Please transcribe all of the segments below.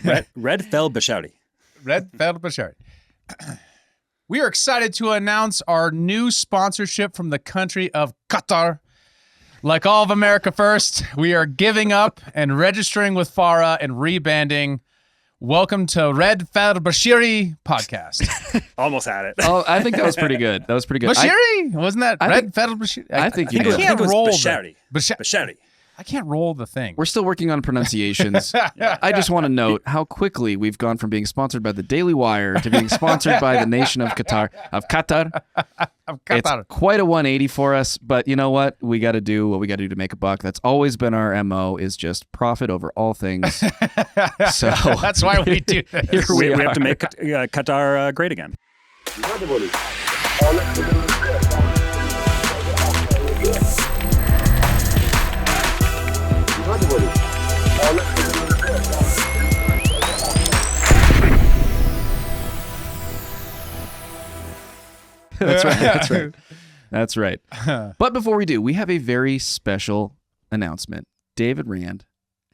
Red Fel Bashouty. Red Fel Bashouty. We are excited to announce our new sponsorship from the country of Qatar. Like all of America First, we are giving up and registering with FARA and rebanding. Welcome to Red Fel Bashiri podcast. Almost had it. Oh, I think that was pretty good. Bashiri? Wasn't that Red Fel Bashiri? I think you I did. can't roll Bashouty. Bashouty. I can't roll the thing. We're still working on pronunciations. I just want to note how quickly we've gone from being sponsored by the Daily Wire to being sponsored by the nation of Qatar. It's quite a 180 for us, but you know what? We got to do what we got to do to make a buck. That's always been our MO, is just profit over all things. So that's why we do this. We have to make Qatar great again. That's right. But before we do, we have a very special announcement. David Rand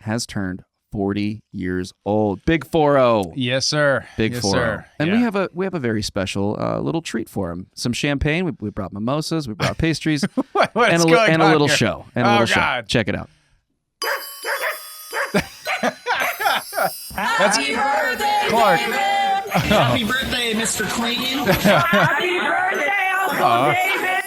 has turned 40 years old. Big 4-0. Yes, sir. Big 4-0. Sir. And we have a very special little treat for him. Some champagne. We brought mimosas. We brought pastries. and a little here? show. God. Check it out. That's birthday, Clark. David! Happy birthday, Mr. Clayton. Happy birthday, Uncle David!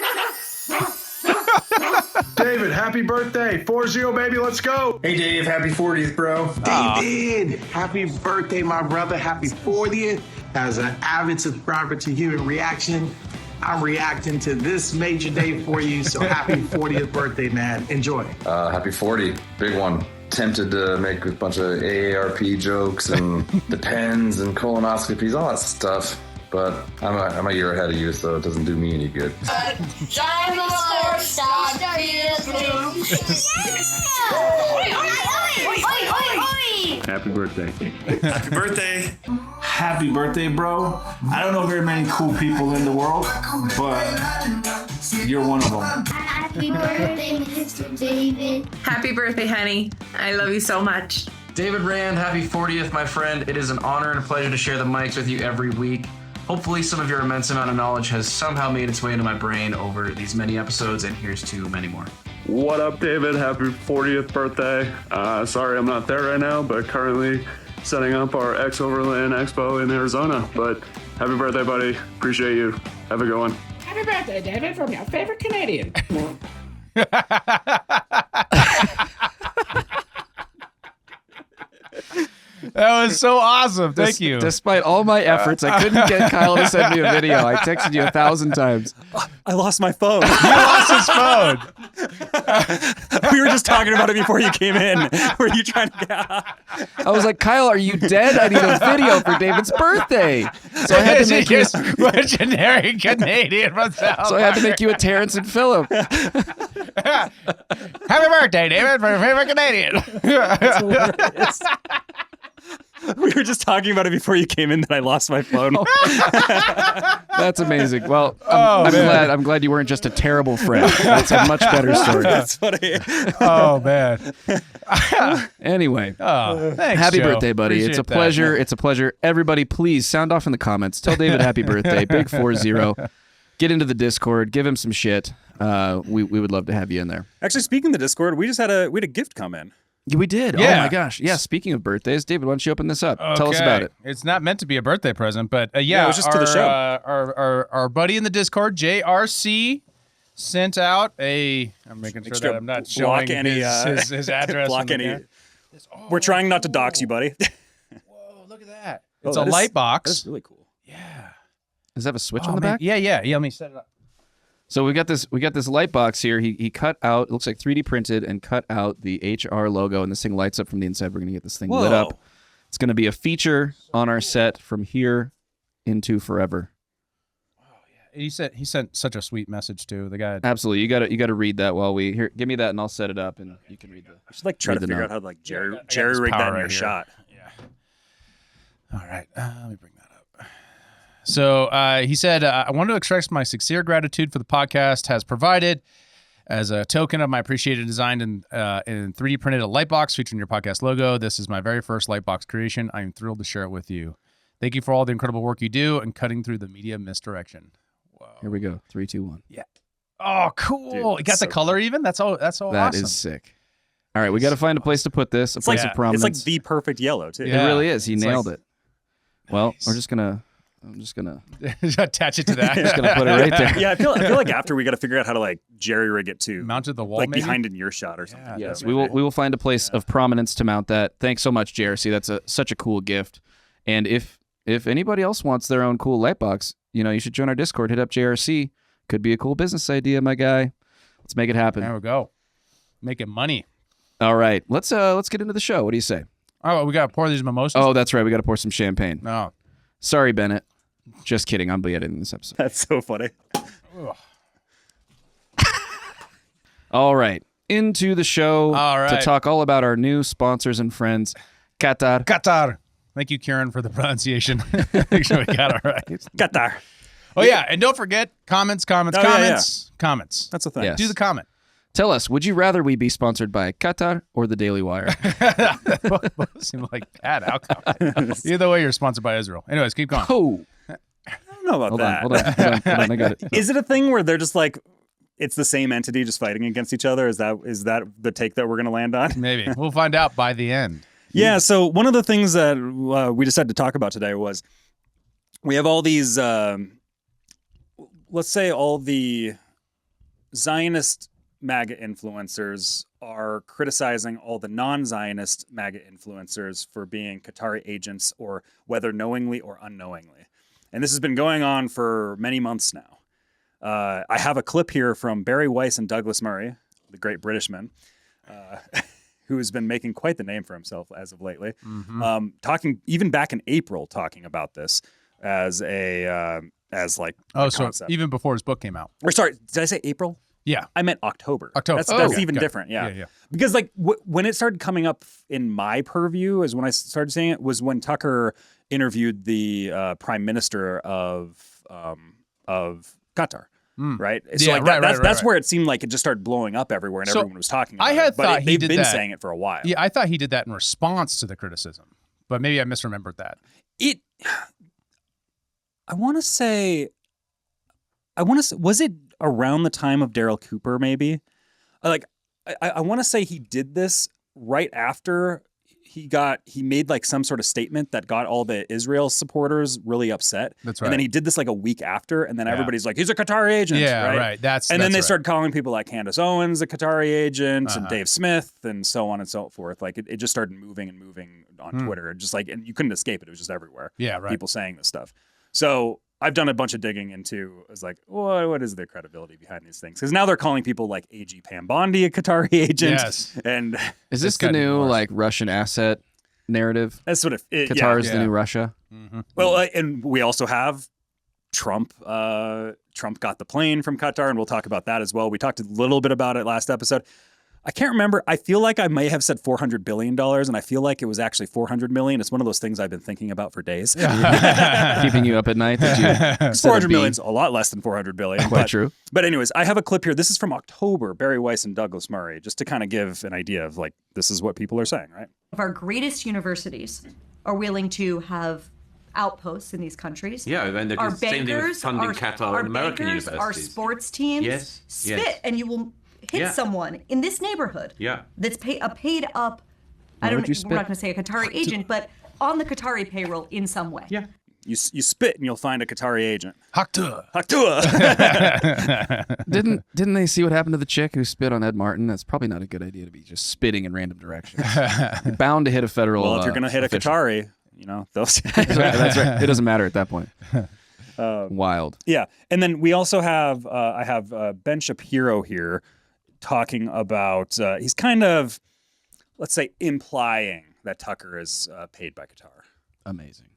David, happy birthday. 4-0, baby. Let's go. Hey, Dave. Happy 40th, bro. David, happy birthday, my brother. Happy 40th. As an avid subscriber to Human Reaction, I'm reacting to this major day for you. So happy 40th birthday, man. Enjoy. Happy 40. Big one. Tempted to make a bunch of AARP jokes and depends and colonoscopies, all that stuff. But I'm a year ahead of you, so it doesn't do me any good. Happy birthday. Happy birthday. Happy birthday, bro. I don't know very many cool people in the world, but you're one of them. Happy birthday, Mr. David. Happy birthday, honey. I love you so much. David Rand, happy 40th, my friend. It is an honor and a pleasure to share the mics with you every week. Hopefully some of your immense amount of knowledge has somehow made its way into my brain over these many episodes, and here's to many more. What up, David? Happy 40th birthday. Sorry I'm not there right now, but currently setting up our X-Overland Expo in Arizona. But happy birthday, buddy. Appreciate you. Have a good one. Happy birthday, David, from your favorite Canadian. That was so awesome. Thank you. Despite all my efforts, I couldn't get Kyle to send me a video. I texted you 1,000 times. I lost my phone. You lost his phone. We were just talking about it before you came in. Were you trying to get out? I was like, Kyle, are you dead? I need a video for David's birthday. So I had to make you legendary Canadian from South. So I had to make you a Terrence and Phillip. Happy birthday, David, from your favorite Canadian. We were just talking about it before you came in that I lost my phone. That's amazing. Well, I'm glad you weren't just a terrible friend. That's a much better story. That's funny. Oh, man. Anyway, Thanks, happy Joe. birthday, buddy. Appreciate It's a that. pleasure. It's a pleasure. Everybody, please sound off in the comments. Tell David happy birthday. Big 40. Get into the Discord. Give him some shit. We would love to have you in there. Actually, speaking of the Discord, we had a gift come in. We did. Yeah. Oh my gosh. Yeah. Speaking of birthdays, David, why don't you open this up? Tell us about it. It's not meant to be a birthday present, but it was just to the show. Our buddy in the Discord, JRC, sent out a. I'm making sure that I'm not showing his address. Block any. We're trying not to dox you, buddy. Whoa! Look at that. It's a light box. That's really cool. Yeah. Does that have a switch on the back? Yeah. Let me set it up. So we got this light box here. He cut out, it looks like 3D printed, and cut out the HR logo, and this thing lights up from the inside. We're gonna get this thing lit up. It's gonna be a feature on our set from here into forever. Oh yeah. He sent such a sweet message too. The guy. Absolutely. You gotta read that while we here. Give me that, and I'll set it up, and you can read the. I should try to figure out how to jerry rig that in your shot. Yeah. All right. Let me bring that up. So he said, I want to express my sincere gratitude for the podcast has provided As a token of my appreciated design in 3D printed a light box featuring your podcast logo. This is my very first light box creation. I am thrilled to share it with you. Thank you for all the incredible work you do and cutting through the media misdirection. Whoa. Here we go. 3, 2, 1. Yeah. Oh, cool. Dude, you got the color even? That's all awesome. That is sick. All right, we got to find a place to put this. A place of prominence. It's like the perfect yellow too. It really is. He nailed it. Well, I'm just gonna attach it to that. Just gonna put it right there. Yeah, I feel like after we got to figure out how to like jerry rig it too. Mount to the wall, like maybe? behind in your shot or something. Yes, we will find a place of prominence to mount that. Thanks so much, JRC. That's such a cool gift. And if anybody else wants their own cool light box, you should join our Discord. Hit up JRC. Could be a cool business idea, my guy. Let's make it happen. There we go. Making money. All right, let's get into the show. What do you say? Oh, we gotta pour these mimosas. Oh, that's right. We got to pour some champagne. No, sorry, Bennett. Just kidding. I'm editing this episode. That's so funny. All right, into the show All right. to talk all about our new sponsors and friends, Qatar. Qatar. Thank you, Karen, for the pronunciation. Make sure we got it right. Qatar. Oh yeah, and don't forget comments. Oh, yeah. Comments. That's the thing. Yes. Do the comment. Tell us, would you rather we be sponsored by Qatar or the Daily Wire? Both seem like bad outcomes. Either way, you're sponsored by Israel. Anyways, keep going. Oh, I don't know about that. Hold on. I got it. Is it a thing where they're just like, it's the same entity just fighting against each other? Is that the take that we're going to land on? Maybe. We'll find out by the end. Yeah, so one of the things that we decided to talk about today was we have all these, let's say all the Zionist MAGA influencers are criticizing all the non-Zionist MAGA influencers for being Qatari agents, or whether knowingly or unknowingly. And this has been going on for many months now. I have a clip here from Barry Weiss and Douglas Murray, the great Britishman, who has been making quite the name for himself as of lately, talking even back in April, talking about this as a so even before his book came out. Or sorry, did I say April? Yeah, I meant October. That's Okay, even got it. different. Yeah. Yeah. Because like when it started coming up in my purview, is when I started seeing it, was when Tucker interviewed the prime minister of Qatar. Right. So Yeah, like that's right. where it seemed like it just started blowing up everywhere and So, everyone was talking about I had it. But thought he they've did been that. saying it for a while. Yeah, I thought he did that in response to the criticism, but maybe I misremembered that. I want to say, was it around the time of Daryl Cooper, maybe? I want to say he did this right after he made like some sort of statement that got all the Israel supporters really upset. That's right. And then he did this like a week after, and then everybody's like, he's a Qatari agent. Yeah, right. And then they started calling people like Candace Owens a Qatari agent, and Uh-huh. Dave Smith, and so on and so forth. Like it just started moving on Twitter, just like, and you couldn't escape it. It was just everywhere. Yeah, right. People saying this stuff. So I've done a bunch of digging into, I was like, what is the credibility behind these things? Because now they're calling people like AG Pambondi a Qatari agent. Yes. And Is this the new like Russian asset narrative? that's sort of it. Qatar is yeah. the new Russia. Mm-hmm. Well, and we also have Trump. Trump got the plane from Qatar, and we'll talk about that as well. We talked a little bit about it last episode. I can't remember. I feel like I may have said $400 billion, and I feel like it was actually $400 million. It's one of those things I've been thinking about for days. Keeping you up at night. Did you? $400 million's a lot less than $400 billion. Quite true. But anyways, I have a clip here. This is from October, Barry Weiss and Douglas Murray, just to kind of give an idea of like, this is what people are saying, right? If our greatest universities are willing to have outposts in these countries. Yeah, and our same thing with bankers, funding Qatar and American bankers, universities. our sports teams spit, and you will hit someone in this neighborhood that's a paid up, we're not going to say a Qatari agent, but on the Qatari payroll in some way. Yeah. You spit and you'll find a Qatari agent. Haktua. Didn't they see what happened to the chick who spit on Ed Martin? That's probably not a good idea to be just spitting in random directions. You're bound to hit a federal. Well, if you're going to hit a Qatari, those. That's right. It doesn't matter at that point. Wild. Yeah, and then we also have I have Ben Shapiro here talking about he's kind of, let's say, implying that Tucker is paid by Qatar. Amazing.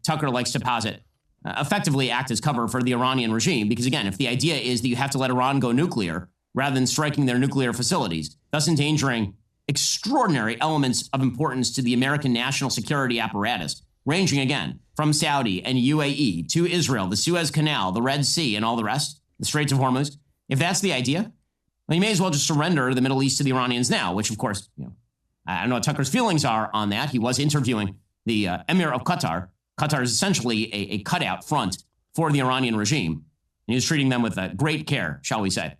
Tucker likes to posit, effectively act as cover for the Iranian regime, because again, if the idea is that you have to let Iran go nuclear rather than striking their nuclear facilities, thus endangering extraordinary elements of importance to the American national security apparatus, ranging again from Saudi and UAE to Israel, the Suez Canal, the Red Sea, and all the rest, the Straits of Hormuz. If that's the idea, Well, you may as well just surrender the Middle East to the Iranians now, which, of course, I don't know what Tucker's feelings are on that. He was interviewing the Emir of Qatar. Qatar is essentially a cutout front for the Iranian regime. And he was treating them with great care, shall we say.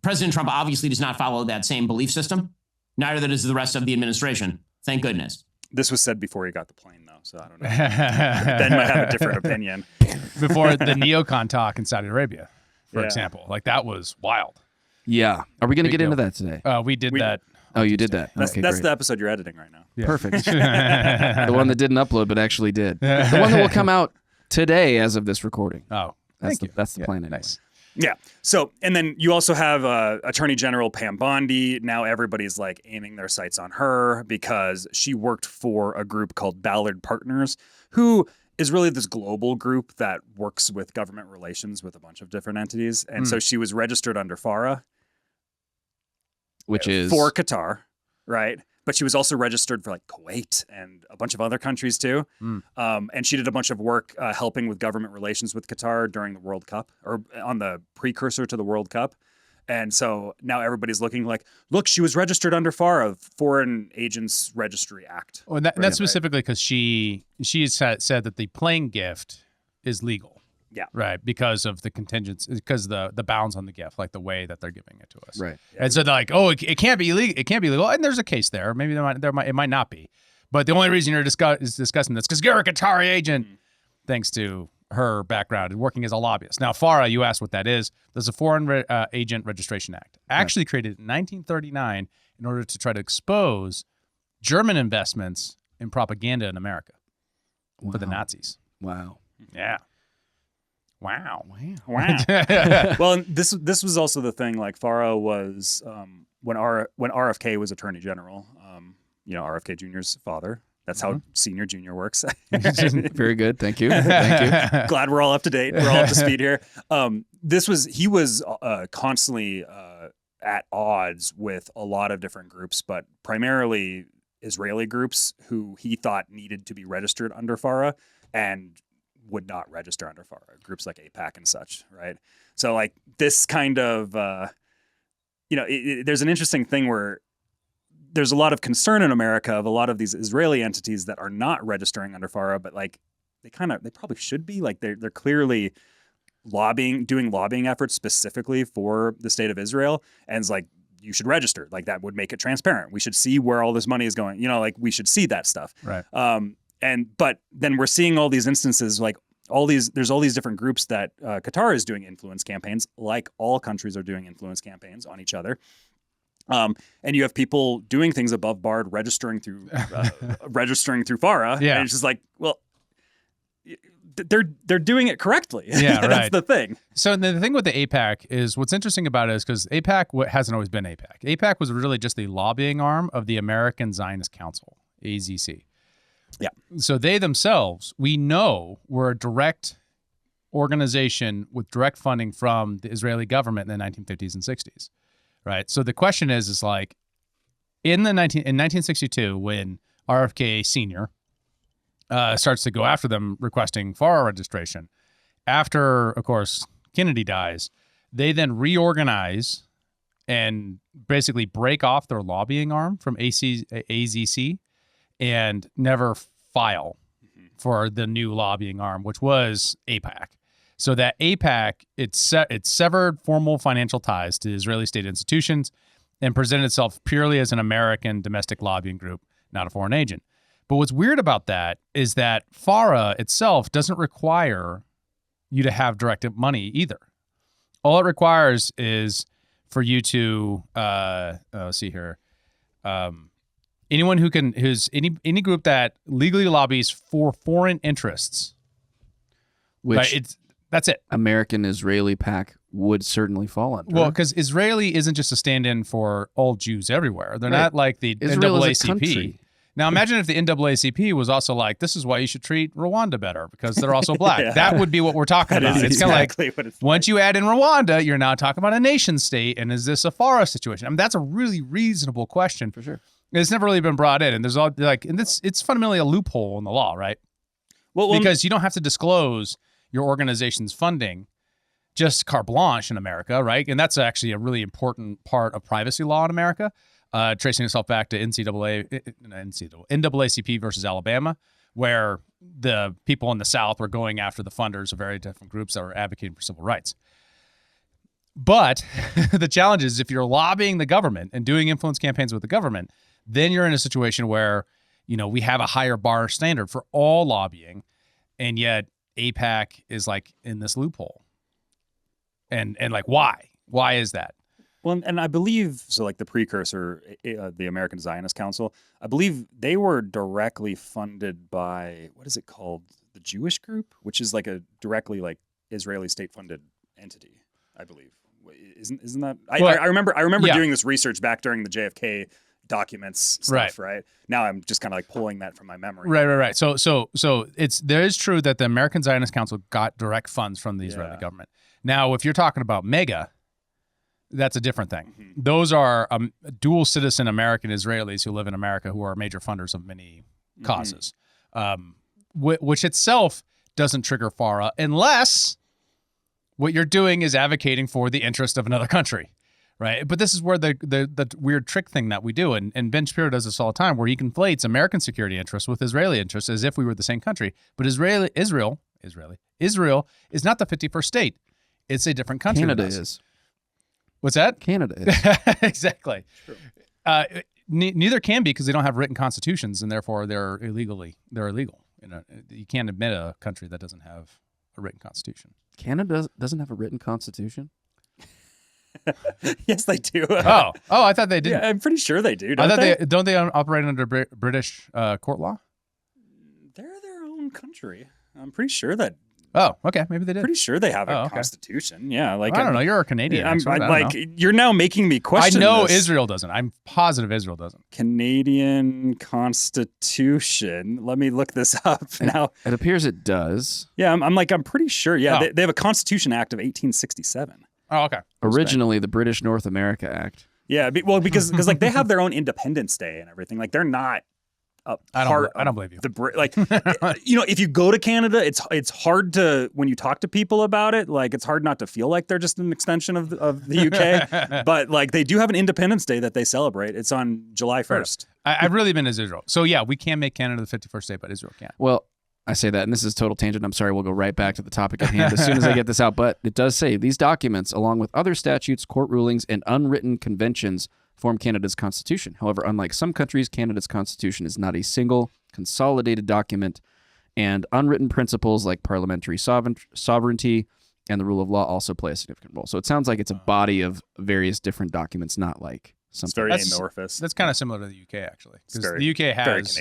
President Trump obviously does not follow that same belief system. Neither does the rest of the administration. Thank goodness. This was said before he got the plane, though, so I don't know. Ben might have a different opinion. Before the neocon talk in Saudi Arabia, for example. Like, that was wild. Yeah. Are we going to get into that today? We did that. Oh, you did that. That's great. the episode you're editing right now. Yeah. Perfect. The one that didn't upload but actually did. The one that will come out today as of this recording. Oh, that's the plan. Anyway. Nice. Yeah. So, and then you also have Attorney General Pam Bondi. Now everybody's like aiming their sights on her because she worked for a group called Ballard Partners, who is really this global group that works with government relations with a bunch of different entities. And so she was registered under FARA, which is for Qatar, right? But she was also registered for like Kuwait and a bunch of other countries too. And she did a bunch of work helping with government relations with Qatar during the World Cup, or on the precursor to the World Cup. And so now everybody's looking like, look, she was registered under FARA, Foreign Agents Registry Act. Oh, and that's specifically because she said that the plane gift is legal. Yeah. Right. Because of the contingents, because the bounds on the gift, like the way that they're giving it to us. Right. And so they're like, oh, it can't be illegal. It can't be legal. And there's a case there. Maybe it might not be. But the only reason you're discussing this because you're a Qatari agent, thanks to her background and working as a lobbyist. Now, FARA, you asked what that is. There's a Foreign Agent Registration Act, actually created in 1939 in order to try to expose German investments in propaganda in America for the Nazis. Wow. Yeah. Wow. Well, this was also the thing. Like FARA was when RFK was Attorney General. RFK Jr.'s father. That's how Senior Junior works. Very good. Thank you. Thank you. Glad we're all up to date. We're all up to speed here. He was constantly at odds with a lot of different groups, but primarily Israeli groups who he thought needed to be registered under FARA and would not register under FARA, groups like AIPAC and such, right? So like this kind of, there's an interesting thing where there's a lot of concern in America of a lot of these Israeli entities that are not registering under FARA, but like they probably should be. Like they're clearly doing lobbying efforts specifically for the state of Israel, and it's like, you should register. Like that would make it transparent. We should see where all this money is going. Like we should see that stuff. Right. But then we're seeing all these instances, like there's all these different groups that Qatar is doing influence campaigns, like all countries are doing influence campaigns on each other. And you have people doing things above board, registering through FARA. Yeah. And it's just like, well, they're doing it correctly. Yeah, right. That's the thing. So the thing with the AIPAC is what's interesting about it is because AIPAC hasn't always been AIPAC. AIPAC was really just the lobbying arm of the American Zionist Council, AZC. Yeah. So they themselves, we know, were a direct organization with direct funding from the Israeli government in the 1950s and 60s, right? So the question is like, in 1962, when RFK Sr. Starts to go after them requesting FARA registration, after, of course, Kennedy dies, they then reorganize and basically break off their lobbying arm from AZC and never file for the new lobbying arm, which was AIPAC. So that AIPAC, it severed formal financial ties to Israeli state institutions and presented itself purely as an American domestic lobbying group, not a foreign agent. But what's weird about that is that FARA itself doesn't require you to have direct money either. All it requires is for you to, let's see here, anyone who's any group that legally lobbies for foreign interests, which right, that's it. American Israeli PAC would certainly fall under. Well, because Israeli isn't just a stand-in for all Jews everywhere. They're not like the Israel is a NAACP. country. Now imagine if the NAACP was also like, this is why you should treat Rwanda better because they're also black. Yeah. That would be what we're talking about. It's exactly kind of like, what it's once you add in Rwanda, you're now talking about a nation state, and is this a FARA situation? I mean, that's a really reasonable question. For sure. It's never really been brought in, and there's all like, and it's fundamentally a loophole in the law, right? Well, because you don't have to disclose your organization's funding just carte blanche in America, right? And that's actually a really important part of privacy law in America, tracing itself back to NAACP versus Alabama, where the people in the South were going after the funders of very different groups that were advocating for civil rights. But the challenge is if you're lobbying the government and doing influence campaigns with the government, then you're in a situation where, we have a higher bar standard for all lobbying, and yet AIPAC is like in this loophole. And like, why? Why is that? Well, and I believe, so like the precursor, the American Zionist Council, I believe they were directly funded by, what is it called? The Jewish group, which is like a directly like Israeli state-funded entity, I believe. Isn't that? I remember doing this research back during the JFK documents stuff, right? Now I'm just kind of like pulling that from my memory. Right. So there is true that the American Zionist Council got direct funds from the Israeli government. Now, if you're talking about MEGA, that's a different thing. Mm-hmm. Those are dual citizen American Israelis who live in America who are major funders of many causes, which itself doesn't trigger FARA unless what you're doing is advocating for the interest of another country, right? But this is where the weird trick thing that we do, and Ben Shapiro does this all the time, where he conflates American security interests with Israeli interests as if we were the same country. But Israel is not the 51st state. It's a different country. Canada is. What's that? Canada is. Exactly. Neither can be because they don't have written constitutions, and therefore they're illegal. You can't admit a country that doesn't have a written constitution. Canada doesn't have a written constitution? Yes, they do. Oh, I thought they did. Yeah, I'm pretty sure they do. Don't they operate under British court law? They're their own country. I'm pretty sure that. Oh, okay. Maybe they did. Pretty sure they have a constitution. Yeah, like I don't know. You're a Canadian. You're now making me question. I know this. Israel doesn't. I'm positive Israel doesn't. Canadian Constitution. Let me look this up now. It appears it does. Yeah, I'm pretty sure. Yeah, they have a Constitution Act of 1867. Oh, okay. Originally, the British North America Act. Yeah, because like they have their own Independence Day and everything. Like they're not. I don't believe you. If you go to Canada, it's hard to, when you talk to people about it, like it's hard not to feel like they're just an extension of the UK. But like they do have an Independence Day that they celebrate. It's on July 1st. I've really been as Israel. So yeah, we can make Canada the 51st state, but Israel can't. Well, I say that, and this is total tangent. I'm sorry, we'll go right back to the topic at hand as soon as I get this out. But it does say these documents, along with other statutes, court rulings, and unwritten conventions, form Canada's constitution. However, unlike some countries, Canada's constitution is not a single consolidated document, and unwritten principles like parliamentary sovereignty and the rule of law also play a significant role. So it sounds like it's a body of various different documents, not like something. It's very amorphous. That's kind of similar to the UK, actually. Because the UK has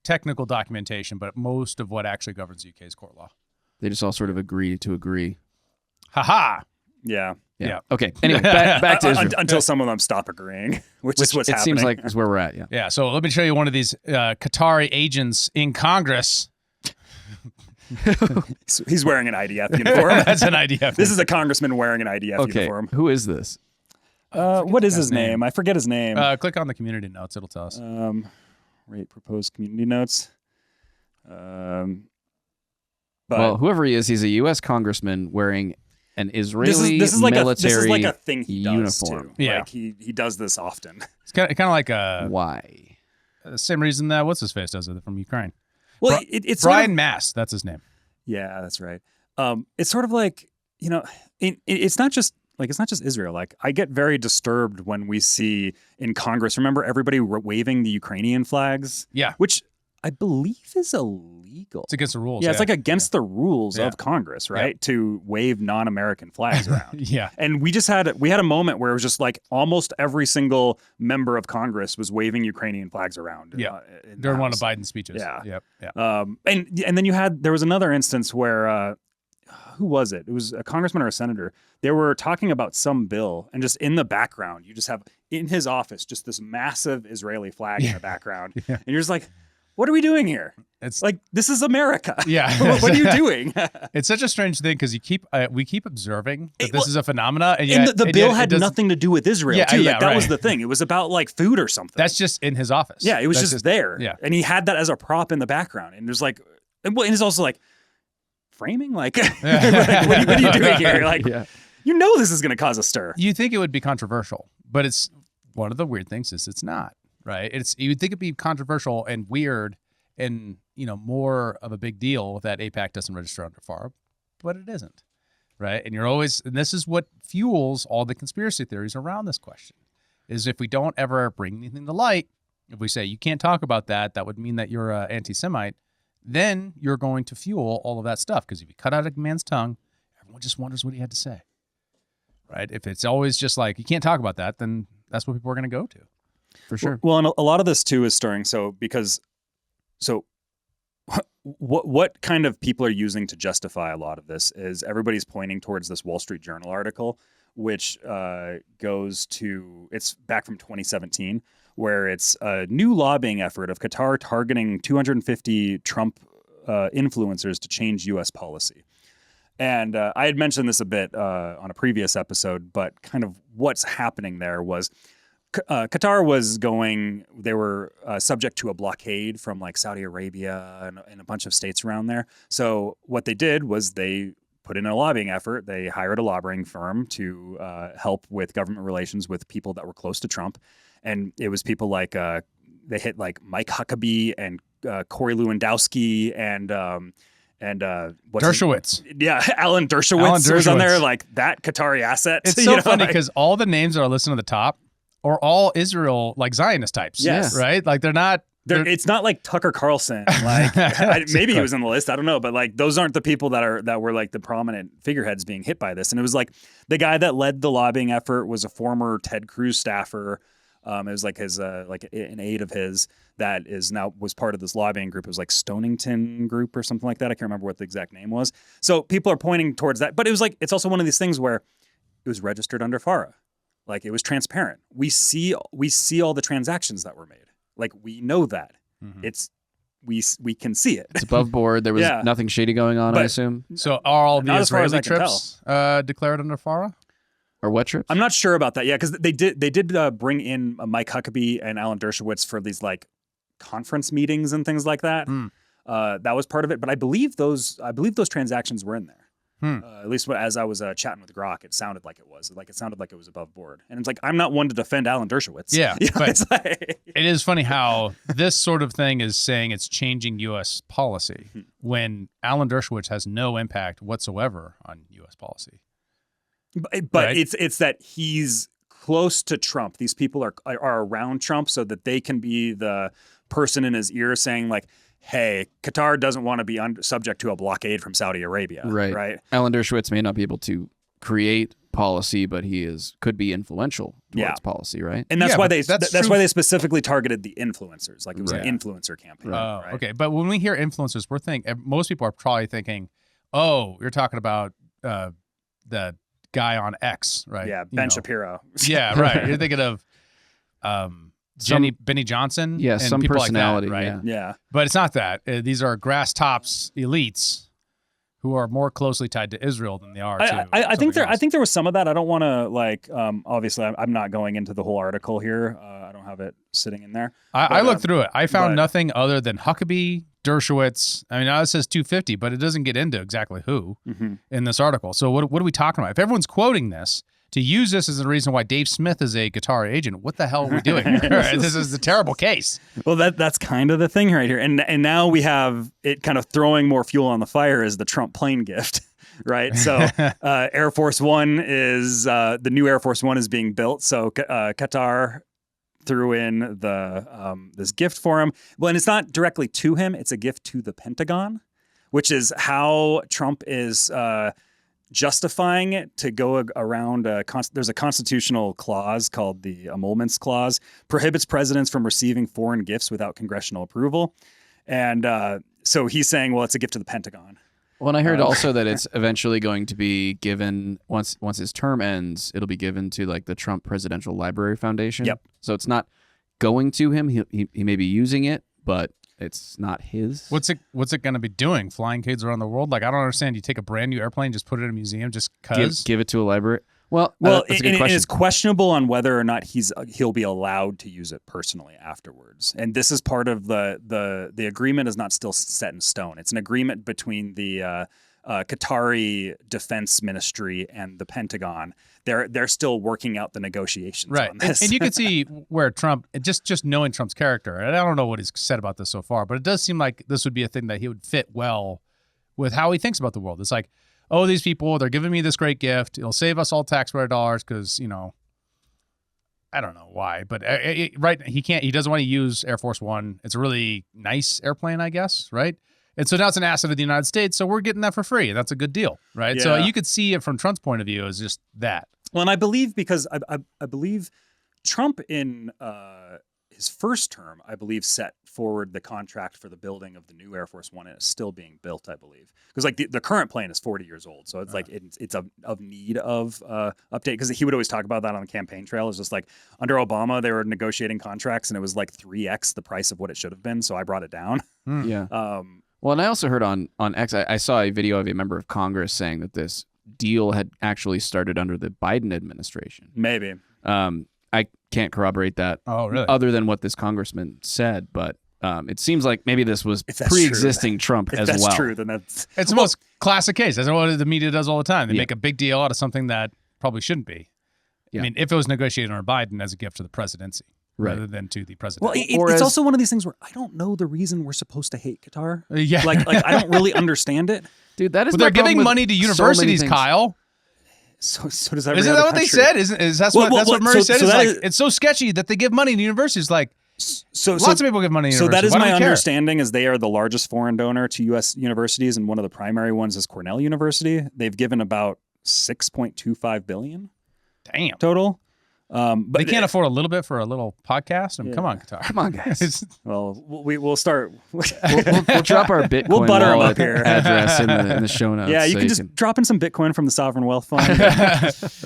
technical documentation, but most of what actually governs the UK is court law. They just all sort of agree to agree. Ha-ha! Yeah. Okay. Anyway, back to Israel. Until some of them stop agreeing, which is what's happening. It seems like is where we're at. Yeah. So let me show you one of these Qatari agents in Congress. He's wearing an IDF uniform. That's an IDF. This is a congrandman wearing an IDF uniform. Who is this? What is his name? I forget his name. Click on the community notes. It'll tell us. Rate proposed community notes. Well, whoever he is, he's a U.S. congressman wearing an Israeli military this is like a thing he does uniform. Too. Yeah, like he does this often. It's kind of like a why? The same reason that what's his face does it from Ukraine. Well, it's Brian sort of, Mast. That's his name. Yeah, that's right. It's sort of like it's not just Israel. Like I get very disturbed when we see in Congress. Remember everybody waving the Ukrainian flags? Yeah, which I believe is illegal. It's against the rules. Yeah, it's like against the rules of Congress, right? To wave non-American flags around. Yeah. And we had a moment where it was just like almost every single member of Congress was waving Ukrainian flags around. Yeah. During one of Biden's speeches. Yeah. Yep. Yeah. And then there was another instance where who was it? It was a congressman or a senator. They were talking about some bill, and just in the background, you just have in his office just this massive Israeli flag in the background. Yeah. And you're just like, what are we doing here? It's like, this is America. Yeah. What are you doing? It's such a strange thing because we keep observing that this is a phenomena. And the bill had nothing to do with Israel, too. Yeah, that was the thing. It was about like food or something. That's just in his office. Yeah, it was just there. Yeah. And he had that as a prop in the background. And there's like, and it's also like, framing? Like, like, what are you doing here? Like, you know this is going to cause a stir. You think it would be controversial, but it's one of the weird things is it's not, right? You would think it'd be controversial and weird and, more of a big deal that AIPAC doesn't register under FARA, but it isn't, right? And and this is what fuels all the conspiracy theories around this question, is if we don't ever bring anything to light, if we say you can't talk about that, that would mean that you're an anti-Semite, then you're going to fuel all of that stuff. Because if you cut out a man's tongue, everyone just wonders what he had to say, right? If it's always just like, you can't talk about that, then that's what people are going to go to. For sure. Well, and a lot of this too is stirring. So what kind of people are using to justify a lot of this is everybody's pointing towards this Wall Street Journal article, which it's back from 2017, where it's a new lobbying effort of Qatar targeting 250 Trump influencers to change U.S. policy. And I had mentioned this a bit on a previous episode, but kind of what's happening there was Qatar they were subject to a blockade from like Saudi Arabia and a bunch of states around there. So what they did was they put in a lobbying effort. They hired a lobbying firm to help with government relations with people that were close to Trump. And it was people like, they hit like Mike Huckabee and Corey Lewandowski and Dershowitz. Alan Dershowitz was on there, like that Qatari asset. It's so funny because all the names that are listed on the top are all Israel, like Zionist types. Yes. Right? Like they're not. It's not like Tucker Carlson. Like maybe he was on the list. I don't know, but like those aren't the people that were like the prominent figureheads being hit by this. And it was like the guy that led the lobbying effort was a former Ted Cruz staffer. It was like his like an aide of his that was part of this lobbying group. It was like Stonington Group or something like that. I can't remember what the exact name was. So people are pointing towards that, but it was like it's also one of these things where it was registered under FARA, like it was transparent. We see all the transactions that were made. Like we know that we can see it. It's above board. There was nothing shady going on, I assume. So are all the Not as far as Israeli I can trips declared under FARA? Or what trips? I'm not sure about that. Yeah, because they did bring in Mike Huckabee and Alan Dershowitz for these like conference meetings and things like that. That was part of it. But I believe those transactions were in there. At least as I was chatting with Grok, it sounded like it was. Like it sounded like it was above board. And it's like I'm not one to defend Alan Dershowitz. Yeah, but it's like, it is funny how this sort of thing is saying it's changing U.S. policy when Alan Dershowitz has no impact whatsoever on U.S. policy. But right? it's that he's close to Trump. These people are around Trump so that they can be the person in his ear saying like, hey, Qatar doesn't want to be subject to a blockade from Saudi Arabia. Right. Alan Dershowitz may not be able to create policy, but he could be influential towards policy, right? And that's why why they specifically targeted the influencers. Like it was an influencer campaign. Oh, right? Okay. But when we hear influencers, most people are probably thinking, oh, you're talking about the guy on X, right? Yeah, Ben Shapiro. Yeah, right. You're thinking of Benny Johnson. Yeah, and some people personality, like that, right? Yeah. But it's not that. These are grass tops elites who are more closely tied to Israel than they are to I think there was some of that. I don't want to like obviously I'm not going into the whole article here. I don't have it sitting in there. I looked through it. I found nothing other than Huckabee, Dershowitz. I mean, now it says 250, but it doesn't get into exactly who in this article. So what are we talking about? If everyone's quoting this to use this as the reason why Dave Smith is a Qatar agent, what the hell are we doing here? This is a terrible case. Well, that's kind of the thing right here. And now we have it kind of throwing more fuel on the fire is the Trump plane gift, right? So Air Force One is the new Air Force One is being built. So Qatar threw in the this gift for him. Well, and it's not directly to him. It's a gift to the Pentagon, which is how Trump is justifying it to go around. There's a constitutional clause called the Emoluments Clause, prohibits presidents from receiving foreign gifts without congressional approval. And so he's saying, well, it's a gift to the Pentagon. Well, and I heard also that it's eventually going to be given once his term ends. It'll be given to like the Trump Presidential Library Foundation. Yep. So it's not going to him. He may be using it, but it's not his. What's it going to be doing? Flying kids around the world? Like I don't understand. You take a brand new airplane, just put it in a museum, just cause give it to a library. Well, that's a good question. It's questionable on whether or not he'll be allowed to use it personally afterwards. And this is part of the agreement is not still set in stone. It's an agreement between the Qatari Defense Ministry and the Pentagon, they're still working out the negotiations right. on this. And you can see where Trump, just knowing Trump's character, and I don't know what he's said about this so far, but it does seem like this would be a thing that he would fit well with how he thinks about the world. It's like, oh, these people, they're giving me this great gift. It'll save us all taxpayer dollars because, I don't know why, but right, he doesn't want to use Air Force One. It's a really nice airplane, I guess, right? And so now it's an asset of the United States, so we're getting that for free. That's a good deal, right? Yeah. So you could see it from Trump's point of view as just that. Well, and I believe because I believe Trump in his first term, I believe, set forward the contract for the building of the new Air Force One, and it's still being built, I believe. Because like the current plane is 40 years old, so it's like it's of need of update. Because he would always talk about that on the campaign trail. It's just like under Obama, they were negotiating contracts, and it was like 3x the price of what it should have been. So I brought it down. Yeah. Well, and I also heard on X, I saw a video of a member of Congress saying that this deal had actually started under the Biden administration. Maybe. I can't corroborate that. Oh, really? Other than what this congressman said, but it seems like maybe this was If that's pre-existing Trump If as that's well. true, then that's It's the most classic case. That's what the media does all the time. They make a big deal out of something that probably shouldn't be. Yeah. I mean, if it was negotiated under Biden as a gift to the presidency rather than to the president. Well, it's also one of these things where I don't know the reason we're supposed to hate Qatar. Yeah. Like I don't really understand it. Dude, that is But they're giving money to universities, Kyle. So does every Isn't other that what they country. said? Is that's what Murray said? So Is that like is- it's so sketchy that they give money to universities. Like lots of people give money to So universities. that is Why do my we care? understanding is they are the largest foreign donor to U.S. universities, and one of the primary ones is Cornell University. They've given about $6.25 billion Damn. total. But They can't afford a little bit for a little podcast. I mean, come on, Qatar. Come on, guys. Well, we'll start. We'll drop our Bitcoin We'll butter 'em wallet up here. address in the show notes. Yeah, you so can just drop in some Bitcoin from the Sovereign Wealth Fund.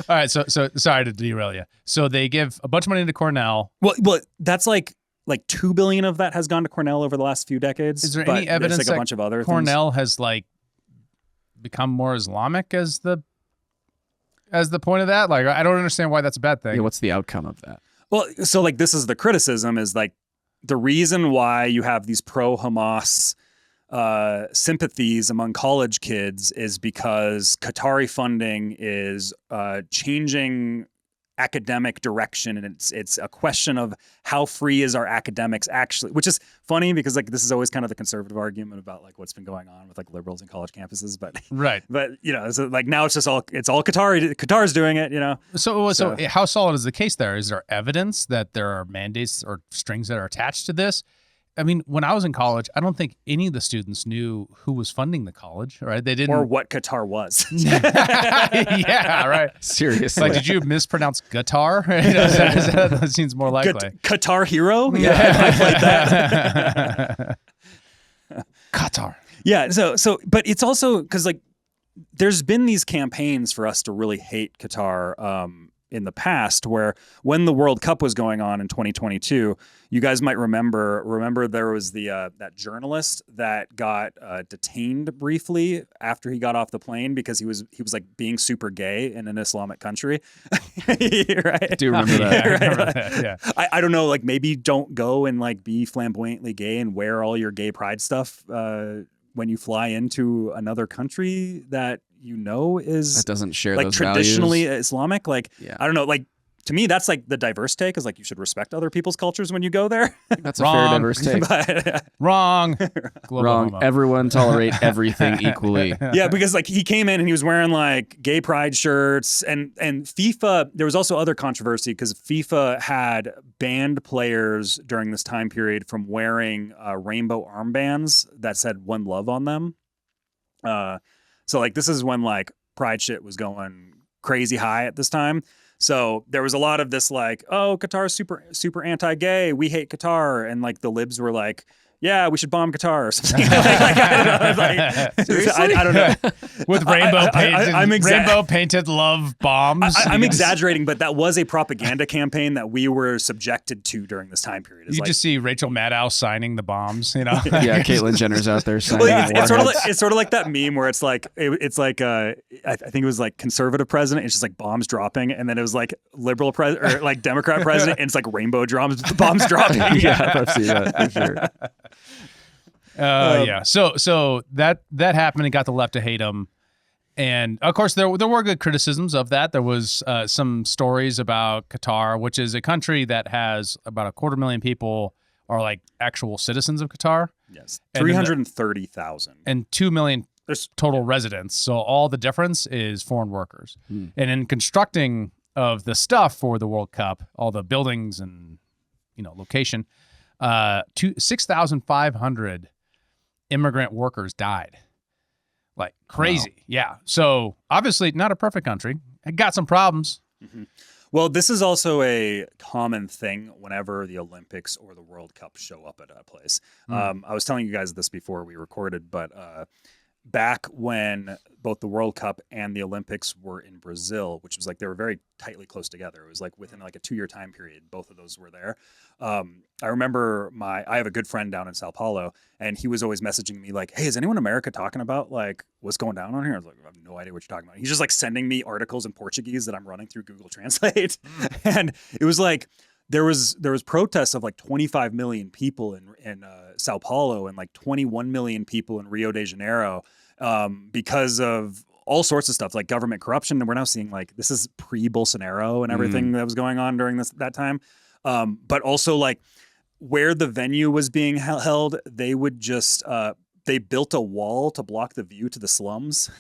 All right, so sorry to derail you. So they give a bunch of money to Cornell. Well, that's like $2 billion of that has gone to Cornell over the last few decades. Is there but any evidence there's like that a bunch of other Cornell has like become more Islamic as the point of that? Like, I don't understand why that's a bad thing. Yeah, what's the outcome of that? Well, so like this is the criticism is like the reason why you have these pro-Hamas sympathies among college kids is because Qatari funding is changing academic direction, and it's a question of how free is our academics actually, which is funny because like this is always kind of the conservative argument about like what's been going on with like liberals in college campuses, but right. But so like now it's all Qatar's doing it, So how solid is the case there? Is there evidence that there are mandates or strings that are attached to this? I mean, when I was in college, I don't think any of the students knew who was funding the college, right? They didn't, or what Qatar was. Yeah, right. Seriously. Like, did you mispronounce guitar? That seems more likely. Qatar hero? Yeah, I played that. Qatar. Yeah, so but it's also because like there's been these campaigns for us to really hate Qatar in the past, where when the World Cup was going on in 2022, you guys might remember there was the that journalist that got detained briefly after he got off the plane because he was like being super gay in an Islamic country. Right? I do remember that. I remember that, yeah. I don't know, like maybe don't go and like be flamboyantly gay and wear all your gay pride stuff when you fly into another country that is that doesn't share like those traditionally values. Islamic. Like I don't know, like to me that's like the diverse take is like you should respect other people's cultures when you go there. That's a fair diverse take. Wrong. Wrong. Homo. Everyone tolerate everything equally. Yeah, because like he came in and he was wearing like gay pride shirts and FIFA. There was also other controversy because FIFA had banned players during this time period from wearing rainbow armbands that said "One Love" on them. So like this is when like pride shit was going crazy high at this time. So there was a lot of this like, oh, Qatar's super anti-gay. We hate Qatar, and like the libs were like, yeah, we should bomb Qatar or something. I don't know. With rainbow painted love bombs. I'm exaggerating, but that was a propaganda campaign that we were subjected to during this time period. You just see Rachel Maddow signing the bombs, you know? Yeah, Caitlyn Jenner's out there signing it's sort of like that meme where it's like I think it was like conservative president, it's just like bombs dropping, and then it was like liberal president or like Democrat president, and it's like rainbow bombs dropping. Yeah, I've seen that for sure. Yeah. So that happened and got the left to hate him. And of course, there were good criticisms of that. There was some stories about Qatar, which is a country that has about 250,000 people are like actual citizens of Qatar. Yes, 330,000 and 2 million total residents. So all the difference is foreign workers. And in constructing of the stuff for the World Cup, all the buildings and location, 6,500 immigrant workers died. Like crazy. Wow. Yeah. So obviously not a perfect country. It got some problems. Mm-hmm. Well, this is also a common thing whenever the Olympics or the World Cup show up at a place. I was telling you guys this before we recorded, but back when both the World Cup and the Olympics were in Brazil, which was like they were very tightly close together. It was like within like a 2-year time period, both of those were there. I remember I have a good friend down in Sao Paulo, and he was always messaging me like, "Hey, is anyone in America talking about like what's going down on here?" I was like, "I have no idea what you're talking about." He's just like sending me articles in Portuguese that I'm running through Google Translate, and it was like there was protests of like 25 million people in Sao Paulo and like 21 million people in Rio de Janeiro because of all sorts of stuff like government corruption. And we're now seeing like this is pre-Bolsonaro and everything that was going on during that time. But also like where the venue was being held, they would just they built a wall to block the view to the slums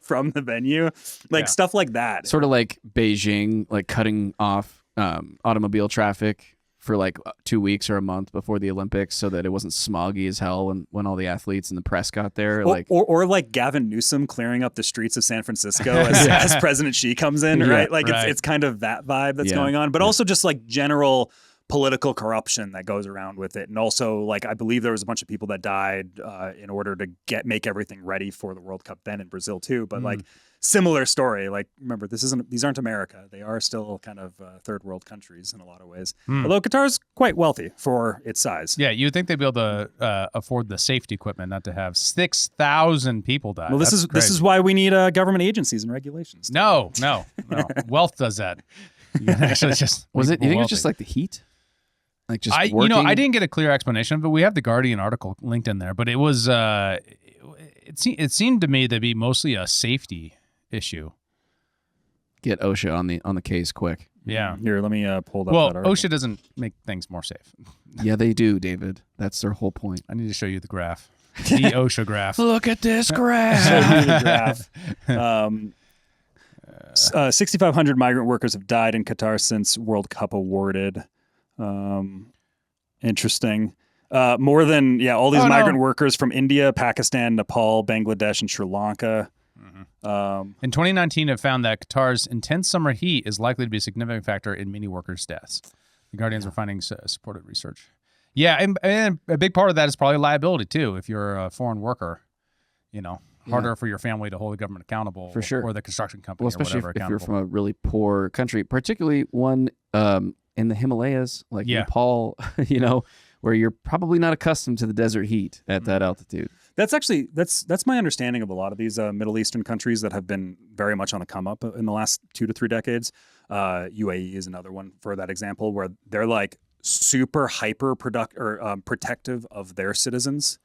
from the venue, like stuff like that. Sort of like Beijing, like cutting off automobile traffic for like 2 weeks or a month before the Olympics so that it wasn't smoggy as hell when all the athletes and the press got there. Or like Gavin Newsom clearing up the streets of San Francisco as President Xi comes in, right? Like it's kind of that vibe that's going on, but also just like general political corruption that goes around with it. And also like, I believe there was a bunch of people that died in order to make everything ready for the World Cup then in Brazil too. But like similar story, like remember, these aren't America. They are still kind of third world countries in a lot of ways. Although Qatar's quite wealthy for its size. Yeah. You'd think they'd be able to afford the safety equipment, not to have 6,000 people die. Well, this is why we need government agencies and regulations. No. Wealth does that. You can actually just you think it's just like the heat? Like just I didn't get a clear explanation, but we have the Guardian article linked in there. But it was it seemed to me to be mostly a safety issue. Get OSHA on the case quick. Yeah. Here, let me pull that. Well, that article. OSHA doesn't make things more safe. Yeah, they do, David. That's their whole point. I need to show you the graph. The OSHA graph. Look at this graph. Show you the graph. 6,500 migrant workers have died in Qatar since World Cup awarded. Interesting. More than all these migrant workers from India, Pakistan, Nepal, Bangladesh, and Sri Lanka. In 2019, it found that Qatar's intense summer heat is likely to be a significant factor in many workers' deaths. The Guardians are finding supported research. Yeah, and a big part of that is probably liability too. If you're a foreign worker, harder for your family to hold the government accountable, for sure, or the construction company, well, especially or whatever. if you're from a really poor country, particularly one in the Himalayas, like Nepal, where you're probably not accustomed to the desert heat at that altitude. That's actually that's my understanding of a lot of these Middle Eastern countries that have been very much on the come up in the last 2 to 3 decades. UAE is another one for that example, where they're like super hyper protective of their citizens.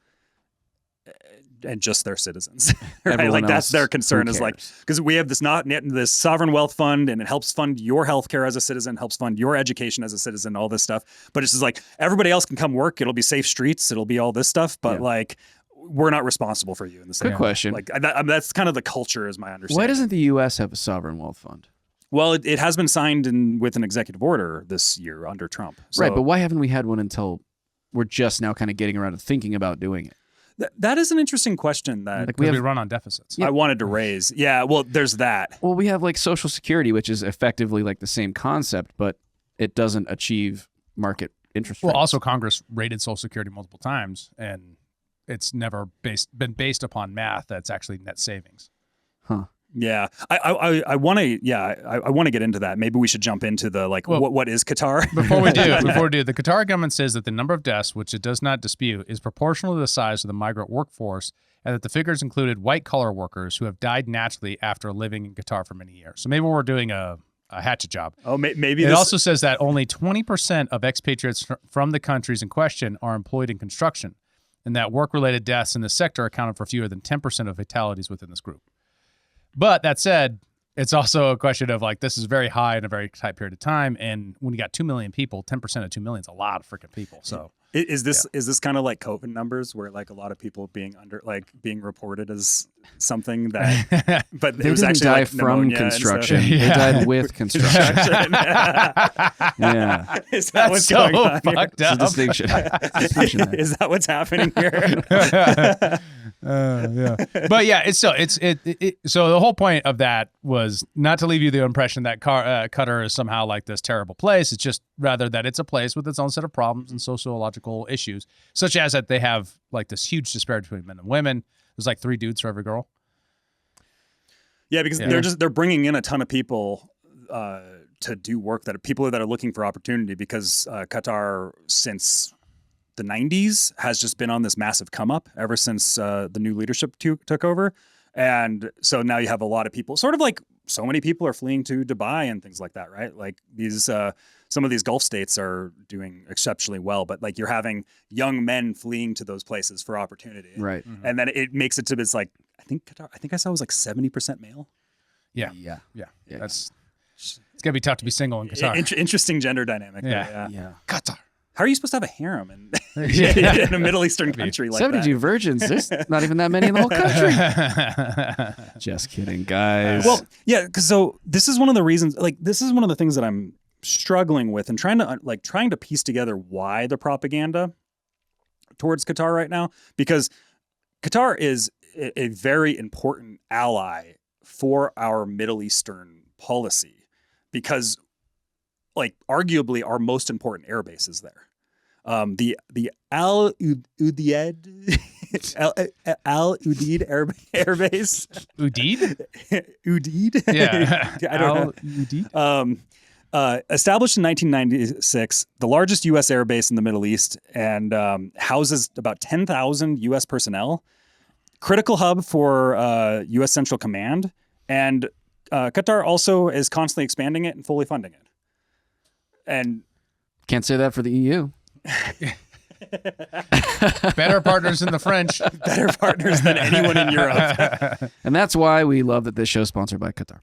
And just their citizens, right? Like that's their concern is like, because we have this sovereign wealth fund and it helps fund your healthcare as a citizen, helps fund your education as a citizen, all this stuff. But it's just like everybody else can come work. It'll be safe streets. It'll be all this stuff. But like, we're not responsible for you in the same. Good question. Like that's kind of the culture is my understanding. Why doesn't the U.S. have a sovereign wealth fund? Well, it has been signed with an executive order this year under Trump. So, right. But why haven't we had one until we're just now kind of getting around to thinking about doing it? That is an interesting question that we run on deficits. I wanted to raise. Yeah, well, there's that. Well, we have like Social Security, which is effectively like the same concept, but it doesn't achieve market interest rates. Well, also Congress rated Social Security multiple times, and it's never been based upon math that's actually net savings. Huh. Yeah, I want to get into that. Maybe we should jump into the what is Qatar? Before we do, the Qatar government says that the number of deaths, which it does not dispute, is proportional to the size of the migrant workforce, and that the figures included white-collar workers who have died naturally after living in Qatar for many years. So maybe we're doing a hatchet job. Oh, maybe it also says that only 20% of expatriates from the countries in question are employed in construction, and that work-related deaths in the sector accounted for fewer than 10% of fatalities within this group. But that said, it's also a question of like, this is very high in a very tight period of time. And when you got 2 million people, 10% of 2 million is a lot of freaking people. So is this kind of like COVID numbers where like a lot of people being being reported as something that, but They it was didn't actually die like from pneumonia construction. instead? They died with construction. Yeah. Is that That's what's so going on here? fucked It's a up. distinction. Distinction there. Is that what's happening here? Yeah. But yeah, so the whole point of that was not to leave you the impression that Qatar is somehow like this terrible place. It's just rather that it's a place with its own set of problems and sociological issues, such as that they have like this huge disparity between men and women. There's like 3 dudes for every girl. Yeah, because they're bringing in a ton of people to do work that people that are looking for opportunity, because Qatar since the 90s has just been on this massive come up ever since the new leadership took over. And so now you have a lot of people, sort of like so many people are fleeing to Dubai and things like that, right? Like these, some of these Gulf states are doing exceptionally well, but like you're having young men fleeing to those places for opportunity. Right. Mm-hmm. And then it makes it to this like, I think I saw it was like 70% male. Yeah. Yeah. It's gonna be tough to be single in Qatar. Interesting gender dynamic. Yeah. Yeah. Qatar. How are you supposed to have a harem in a Middle Eastern country like 72 that? virgins. There's not even that many in the whole country. Just kidding, guys. Well, yeah, because so this is one of the reasons, like this is one of the things that I'm struggling with and trying to piece together why the propaganda towards Qatar right now, because Qatar is a very important ally for our Middle Eastern policy, because like arguably our most important air base is there. The Al Udeid Al Udeid air base. Udeid? Udeid? Yeah. I don't know. Udeid? Established in 1996, the largest U.S. air base in the Middle East, and houses about 10,000 U.S. personnel. Critical hub for U.S. Central Command, and Qatar also is constantly expanding it and fully funding it. And can't say that for the EU. Better partners than the French. Better partners than anyone in Europe. And that's why we love that this show's sponsored by Qatar.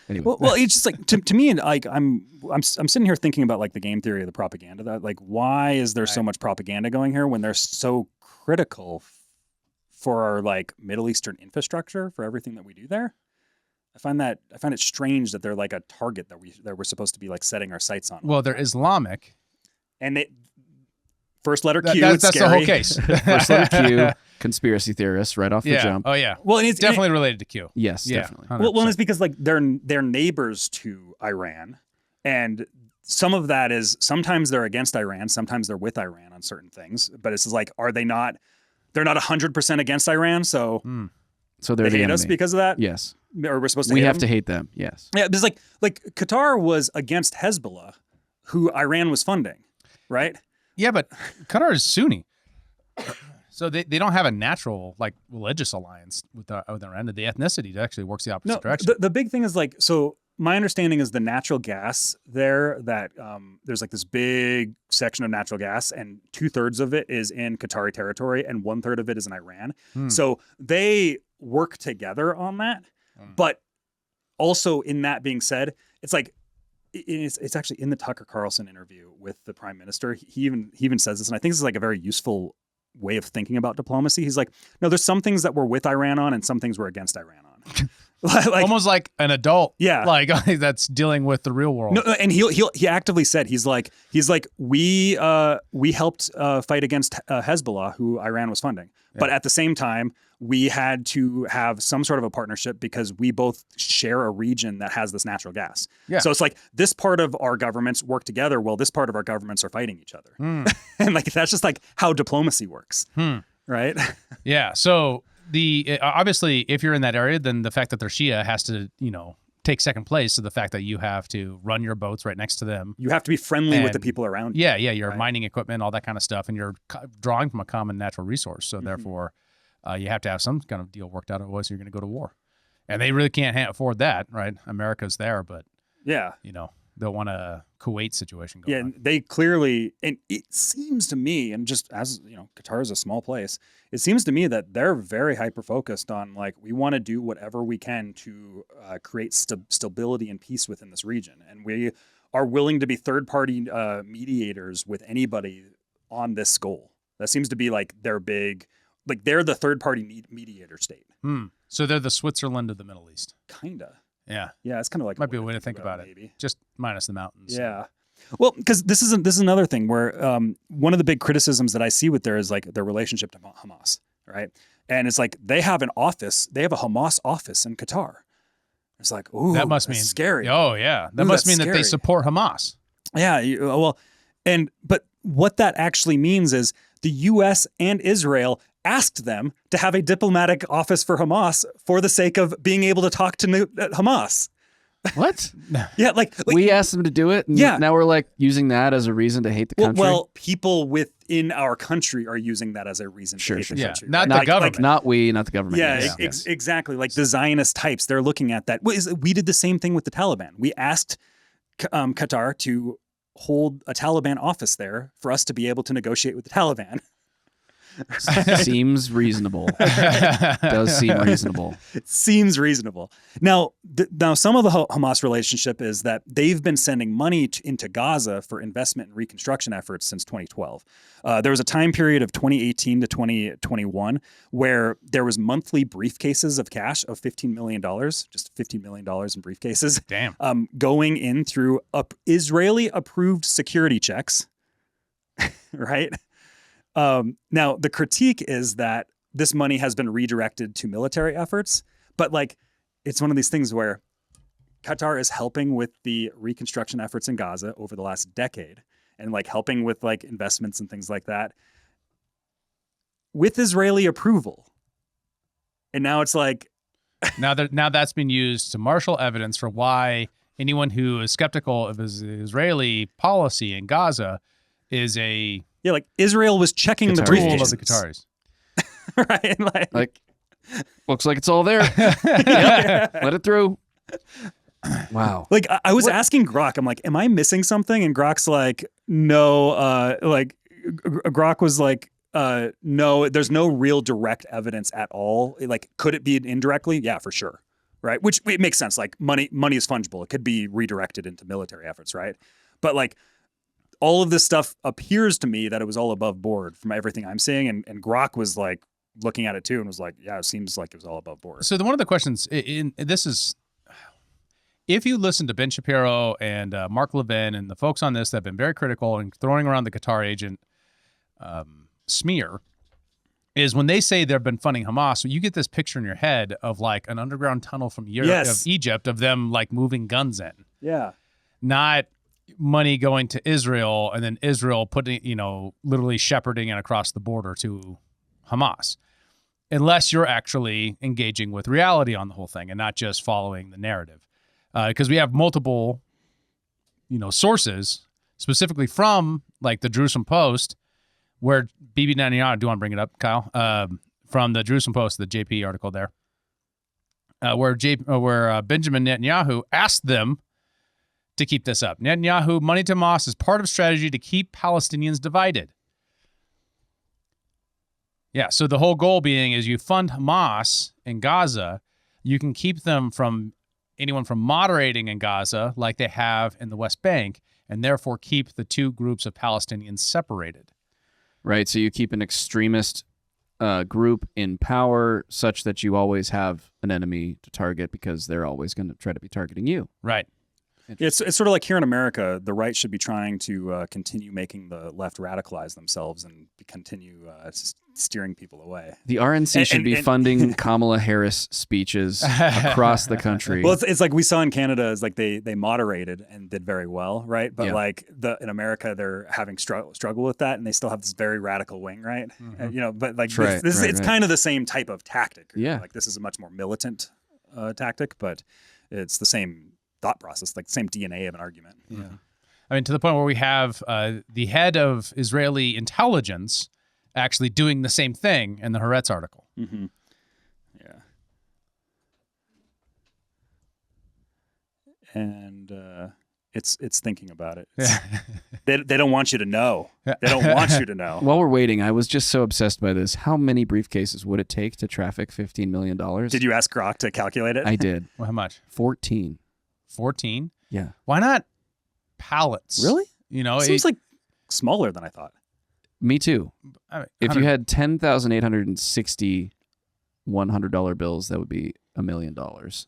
Anyway. Well, it's just like to me, like I'm sitting here thinking about like the game theory of the propaganda. That like, why is there so much propaganda going here when they're so critical for our like Middle Eastern infrastructure, for everything that we do there? I find it strange that they're like a target that we're supposed to be like setting our sights on. Well, they're Islamic, and they first letter Q. That's the whole case. First letter Q. Conspiracy theorists right off the jump. Oh yeah. Well, and it's definitely related to Q. Yes, definitely. Well, it's because like they're neighbors to Iran, and some of that is sometimes they're against Iran, sometimes they're with Iran on certain things. But it's like, are they not? They're not 100% against Iran, so so they're they hate the us enemy. because of that. Yes. Or we're supposed to. We hate have them? to hate them. Yes. Yeah, because like Qatar was against Hezbollah, who Iran was funding, right? Yeah, but Qatar is Sunni, so they don't have a natural like religious alliance with Iran. The ethnicity actually works the opposite direction. The big thing is like, so my understanding is the natural gas there, that there's like this big section of natural gas, and 2/3 of it is in Qatari territory and 1/3 of it is in Iran. So they work together on that. But also, in that being said, it's like it's actually in the Tucker Carlson interview with the prime minister. He even says this, and I think this is like a very useful way of thinking about diplomacy. He's like, no, there's some things that we're with Iran on and some things we're against Iran on. Like, almost like an adult, yeah, like that's dealing with the real world. No, and he actively said he's like we helped fight against Hezbollah, who Iran was funding, but at the same time we had to have some sort of a partnership because we both share a region that has this natural gas. Yeah. So it's like this part of our governments work together while this part of our governments are fighting each other, and like that's just like how diplomacy works, right? Yeah. So obviously, if you're in that area, then the fact that they're Shia has to, take second place to the fact that you have to run your boats right next to them. You have to be friendly with the people around you. Yeah, you're mining equipment, all that kind of stuff, and you're drawing from a common natural resource. So therefore, you have to have some kind of deal worked out, otherwise you're going to go to war. And they really can't afford that, right? America's there, but don't want a Kuwait situation going Yeah, on. they clearly, and it seems to me, and just as you know, Qatar is a small place. It seems to me that they're very hyper focused on like we want to do whatever we can to create stability and peace within this region, and we are willing to be third party mediators with anybody on this goal. That seems to be like their big, like they're the third party mediator state. So they're the Switzerland of the Middle East. Kinda. Yeah. Yeah, it's kind of like might be a way to think about it. Maybe. Just minus the mountains. Yeah. Well, because this is another thing where one of the big criticisms that I see with there is like their relationship to Hamas, right? And it's like they have an office, they have a Hamas office in Qatar. It's like, ooh, that must mean scary. Oh yeah, that must mean that they support Hamas. Yeah. But what that actually means is the U.S. and Israel asked them to have a diplomatic office for Hamas for the sake of being able to talk to Hamas. What? Yeah, like we asked them to do it. And now we're like using that as a reason to hate the country. Well, people within our country are using that as a reason to hate the country. Not right? the government. Not we, not the government. Yeah, exactly. Like the Zionist types, they're looking at that. We did the same thing with the Taliban. We asked Qatar to hold a Taliban office there for us to be able to negotiate with the Taliban. Seems reasonable. Does seem reasonable. It seems reasonable. Now some of the Hamas relationship is that they've been sending money into Gaza for investment and reconstruction efforts since 2012. There was a time period of 2018 to 2021 where there was monthly briefcases of cash of $15 million, just $15 million in briefcases. Damn. Going in through Israeli-approved security checks, right? Now, the critique is that this money has been redirected to military efforts, but like it's one of these things where Qatar is helping with the reconstruction efforts in Gaza over the last decade and like helping with like investments and things like that with Israeli approval. And now it's like now that's been used to marshal evidence for why anyone who is skeptical of Israeli policy in Gaza is a like Israel was checking the briefcases of the Qataris. Right? Like looks like it's all there. Yep. Let it through. Wow. Like I was asking Grok, I'm like, am I missing something? And Grok's like, no, Grok was like, no, there's no real direct evidence at all. Like, could it be indirectly? Yeah, for sure. Right. Which it makes sense. Like money is fungible. It could be redirected into military efforts. Right. But like all of this stuff appears to me that it was all above board from everything I'm seeing. And Grok was like looking at it too and was like, yeah, it seems like it was all above board. So one of the questions this is, if you listen to Ben Shapiro and Mark Levin and the folks on this that have been very critical and throwing around the Qatar agent smear, is when they say they've been funding Hamas, you get this picture in your head of like an underground tunnel from Europe, of Egypt, of them like moving guns in. Yeah. Not money going to Israel and then Israel putting, literally shepherding it across the border to Hamas. Unless you're actually engaging with reality on the whole thing and not just following the narrative. Because we have multiple, sources, specifically from like the Jerusalem Post, where Bibi Netanyahu, do you want to bring it up, Kyle? From the Jerusalem Post, the JP article there, where Benjamin Netanyahu asked them to keep this up. Netanyahu, money to Hamas is part of strategy to keep Palestinians divided. Yeah, so the whole goal being is you fund Hamas in Gaza, you can keep them from anyone from moderating in Gaza like they have in the West Bank, and therefore keep the two groups of Palestinians separated. Right, so you keep an extremist group in power such that you always have an enemy to target because they're always going to try to be targeting you. Right. It's sort of like here in America, the right should be trying to continue making the left radicalize themselves and continue steering people away. The RNC should be funding Kamala Harris speeches across the country. Well, it's like we saw in Canada, is like they moderated and did very well, right? But like in America, they're having struggle with that, and they still have this very radical wing, right? Mm-hmm. But like it's kind of the same type of tactic. Yeah, like this is a much more militant tactic, but it's the same thought process, like the same DNA of an argument. Yeah. I mean, to the point where we have the head of Israeli intelligence actually doing the same thing in the Haaretz article. Mm-hmm. Yeah. And It's thinking about it. They don't want you to know. They don't want you to know. While we're waiting, I was just so obsessed by this. How many briefcases would it take to traffic $15 million? Did you ask Grok to calculate it? I did. Well, how much? 14. 14? Yeah. Why not pallets? Really? You know, seems like smaller than I thought. Me too. I mean, if you had 10,860 $100 bills, that would be $1 million.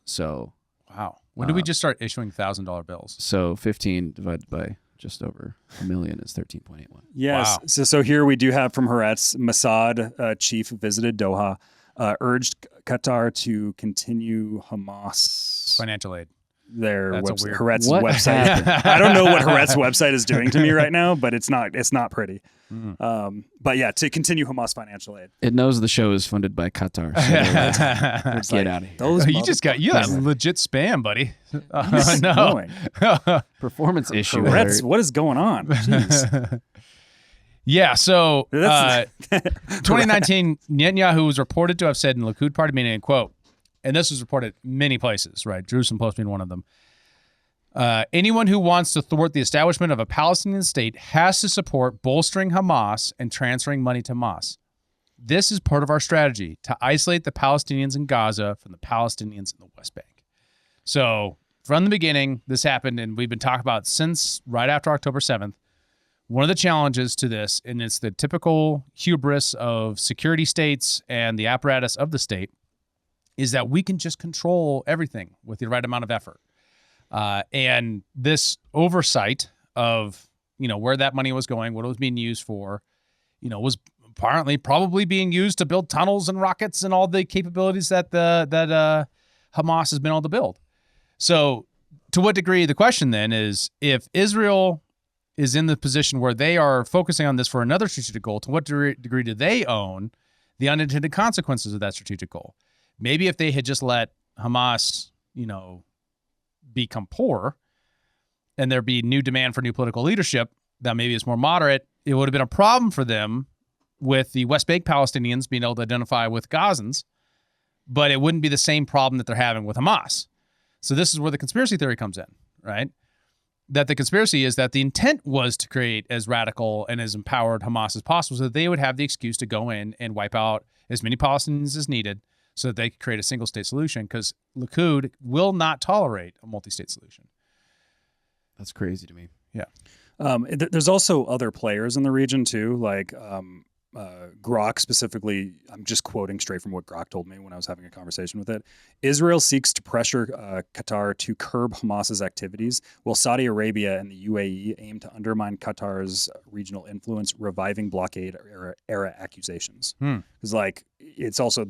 So. Wow. When did we just start issuing $1,000 bills? So 15 divided by just over $1 million is 13.81. Yes. Wow. So here we do have from Haaretz, Mossad chief visited Doha, urged Qatar to continue Hamas financial aid. Their That's a weird- Haaretz What website. happened? I don't know what Haaretz website is doing to me right now, but it's not pretty. But yeah, to continue Hamas financial aid. It knows the show is funded by Qatar. So let's get out of here. Those you just got legit spam, buddy. No. Performance issue. Haaretz, alert. what is going on? Jeez. Yeah, so That's- 2019, Netanyahu was reported to have said in Likud party meeting, quote, and this was reported many places, right? Jerusalem Post being one of them. Anyone who wants to thwart the establishment of a Palestinian state has to support bolstering Hamas and transferring money to Hamas. This is part of our strategy to isolate the Palestinians in Gaza from the Palestinians in the West Bank. So from the beginning, this happened, and we've been talking about since right after October 7th. One of the challenges to this, and it's the typical hubris of security states and the apparatus of the state, is that we can just control everything with the right amount of effort. And this oversight of, where that money was going, what it was being used for, was apparently probably being used to build tunnels and rockets and all the capabilities that Hamas has been able to build. So to what degree, the question then is, if Israel is in the position where they are focusing on this for another strategic goal, to what degree do they own the unintended consequences of that strategic goal? Maybe if they had just let Hamas, become poor and there be new demand for new political leadership that maybe is more moderate, it would have been a problem for them with the West Bank Palestinians being able to identify with Gazans, but it wouldn't be the same problem that they're having with Hamas. So this is where the conspiracy theory comes in, right? That the conspiracy is that the intent was to create as radical and as empowered Hamas as possible so that they would have the excuse to go in and wipe out as many Palestinians as needed so that they could create a single-state solution, because Likud will not tolerate a multi-state solution. That's crazy to me. Yeah. There's also other players in the region too, like Grok specifically. I'm just quoting straight from what Grok told me when I was having a conversation with it. Israel seeks to pressure Qatar to curb Hamas's activities, while Saudi Arabia and the UAE aim to undermine Qatar's regional influence, reviving blockade era accusations. Because it's also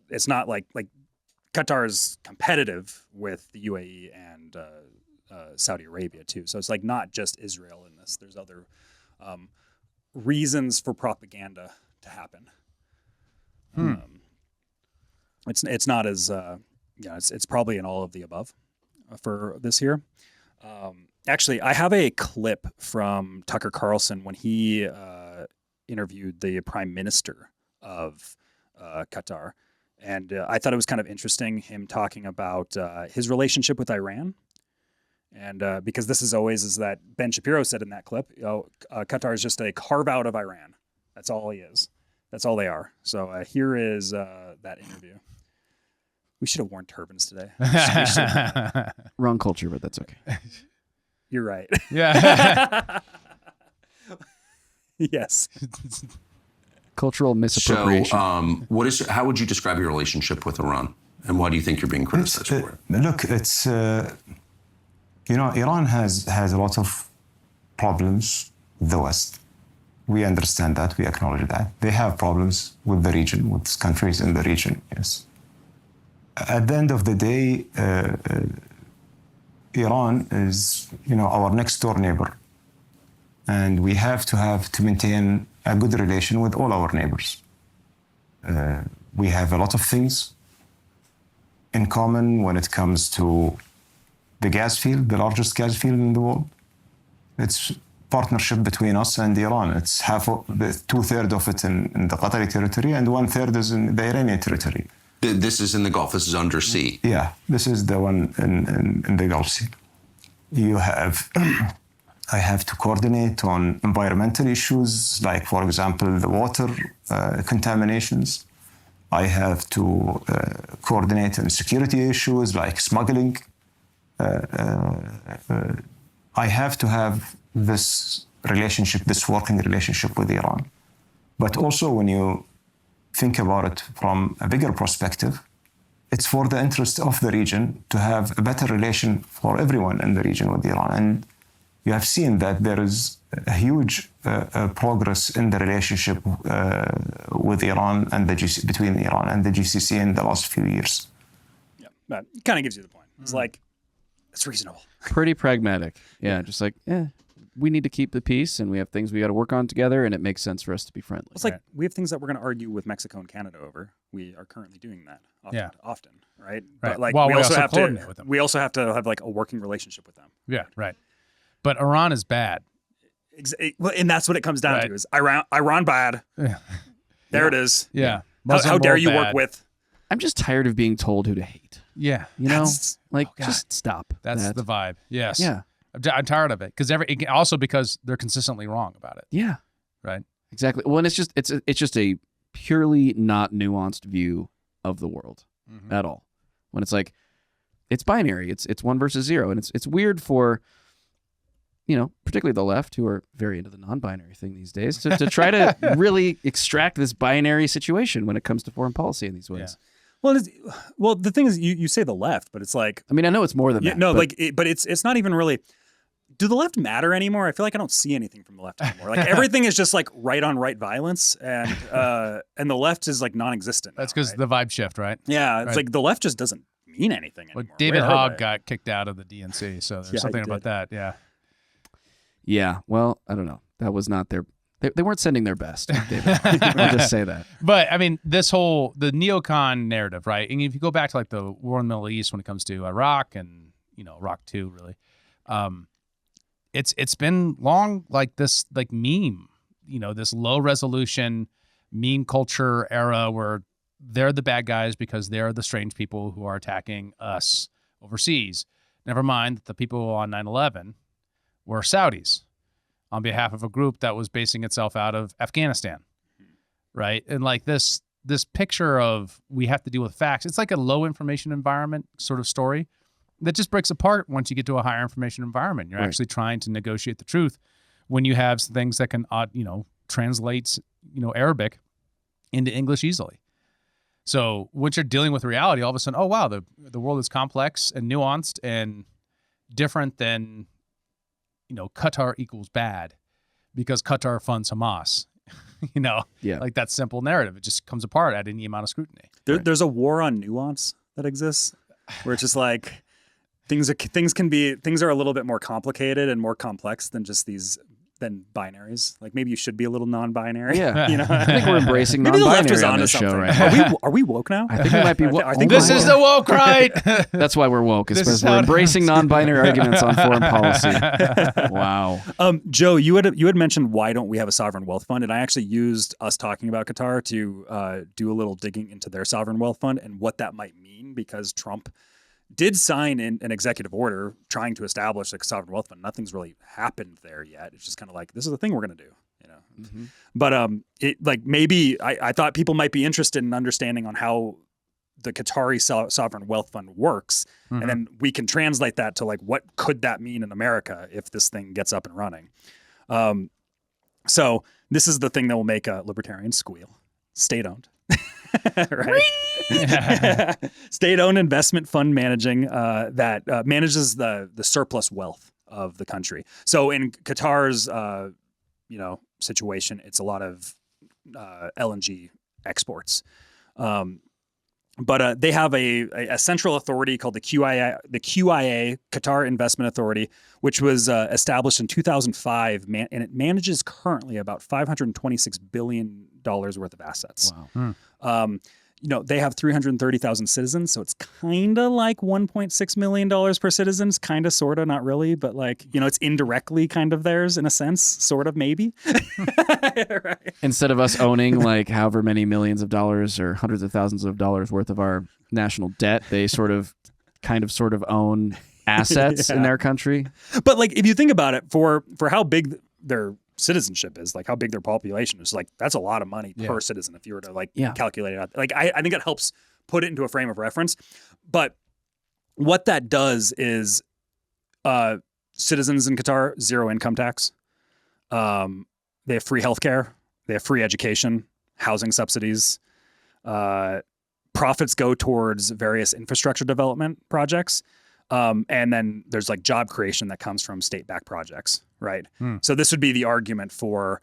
it's not like Qatar is competitive with the UAE and Saudi Arabia too. So it's not just Israel in this. There's other reasons for propaganda to happen. It's not as it's probably in all of the above for this year. Actually, I have a clip from Tucker Carlson when he interviewed the Prime Minister of Qatar, and I thought it was kind of interesting him talking about his relationship with Iran. And because this is that Ben Shapiro said in that clip, Qatar is just a carve out of Iran. That's all he is. That's all they are. So here is that interview. We should have worn turbans today. Wrong culture, but that's okay. You're right. Yeah. Yes. Cultural misappropriation. So, how would you describe your relationship with Iran, and why do you think you're being criticized for it? Look, it's Iran has a lot of problems with the West. We understand that. We acknowledge that. They have problems with the region, with countries in the region, yes. At the end of the day, Iran is, our next door neighbor. And we have to maintain a good relation with all our neighbors. We have a lot of things in common when it comes to the gas field, the largest gas field in the world. It's partnership between us and Iran. It's two-thirds of it in the Qatari territory, and 1/3 is in the Iranian territory. This is in the Gulf. This is undersea. Yeah, this is the one in the Gulf Sea. you have I have to coordinate on environmental issues, like, for example, the water contaminations. I have to coordinate on security issues like smuggling. I have to have this relationship, this working relationship with Iran. But also, when you think about it from a bigger perspective, it's for the interest of the region to have a better relation for everyone in the region with Iran. And you have seen that there is a huge progress in the relationship with Iran and between Iran and the GCC in the last few years. Yeah, that kind of gives you the point. It's like, it's reasonable. Pretty pragmatic. Yeah, just like, we need to keep the peace, and we have things we got to work on together, and it makes sense for us to be friendly. It's like we have things that we're going to argue with Mexico and Canada over. We are currently doing that often, right? But like, Well, we also have coordinate to. with them. We also have to have like a working relationship with them. Yeah, right. But Iran is bad. Well, and that's what it comes down to: is Iran bad? Yeah. There it is. Yeah. How dare you bad. work with? I'm just tired of being told who to hate. Yeah. You know, just stop. That's that. the vibe. Yes. Yeah. I'm tired of it because they're consistently wrong about it. Yeah. Right. Exactly. Well, and it's just a purely not nuanced view of the world at all. When it's like, it's binary. It's 1 versus 0, and it's weird for, particularly the left, who are very into the non-binary thing these days, to try to really extract this binary situation when it comes to foreign policy in these ways. Yeah. Well, the thing is, you say the left, but it's like, I mean, I know it's more than that. No, but it's not even really. Do the left matter anymore? I feel like I don't see anything from the left anymore. Like everything is just like right on right violence, and the left is like non-existent. That's because the vibe shift, right? Yeah, it's like the left just doesn't mean anything anymore. Well, David Hogg got kicked out of the DNC, so there's something about that. Yeah. Yeah. Well, I don't know. That was not their. They weren't sending their best, David. I'll just say that. But I mean, the neocon narrative, right? And if you go back to like the war in the Middle East when it comes to Iraq and Iraq too, really, it's been long like this like meme, this low resolution meme culture era where they're the bad guys because they're the strange people who are attacking us overseas. Never mind that the people on 9/11 were Saudis on behalf of a group that was basing itself out of Afghanistan, right? And like this picture of we have to deal with facts. It's like a low information environment sort of story that just breaks apart once you get to a higher information environment. You're actually trying to negotiate the truth when you have things that can, translate, Arabic into English easily. So once you're dealing with reality, all of a sudden, oh wow, the world is complex and nuanced and different than, Qatar equals bad because Qatar funds Hamas. Like that simple narrative. It just comes apart at any amount of scrutiny. There's a war on nuance that exists, where it's just like things are a little bit more complicated and more complex than just than binaries. Like maybe you should be a little non-binary. Yeah. I think we're embracing maybe non-binary the left is on onto this something. show right now. Are we woke now? I think we might be woke. I think this is the woke right. That's why we're woke. It's because we're embracing non-binary arguments on foreign policy. Wow. Joe, you had mentioned why don't we have a sovereign wealth fund, and I actually used us talking about Qatar to do a little digging into their sovereign wealth fund and what that might mean, because Trump did sign in an executive order trying to establish a sovereign wealth fund. Nothing's really happened there yet. It's just kind of like, this is the thing we're going to do, But maybe I thought people might be interested in understanding on how the Qatari sovereign wealth fund works, and then we can translate that to like, what could that mean in America if this thing gets up and running? So this is the thing that will make a libertarian squeal. State-owned. Right? State-owned investment fund managing that manages the surplus wealth of the country. So in Qatar's situation, it's a lot of LNG exports. But they have a central authority called the QIA, Qatar Investment Authority, which was established in 2005, and it manages currently about $526 billion worth of assets. Wow. They have 330,000 citizens, so it's kind of like $1.6 million per citizen. It's kind of, sort of, not really, but like, it's indirectly kind of theirs in a sense, sort of, maybe. Right. Instead of us owning like however many millions of dollars or hundreds of thousands of dollars worth of our national debt, they sort of own assets in their country. But like, if you think about it, for how big their citizenship is, like how big their population is, like that's a lot of money per citizen if you were to like calculate it out. Like I think it helps put it into a frame of reference. But what that does is citizens in Qatar, zero income tax. They have free healthcare. They have free education, housing subsidies. Profits go towards various infrastructure development projects. And then there's like job creation that comes from state-backed projects, right? So this would be the argument for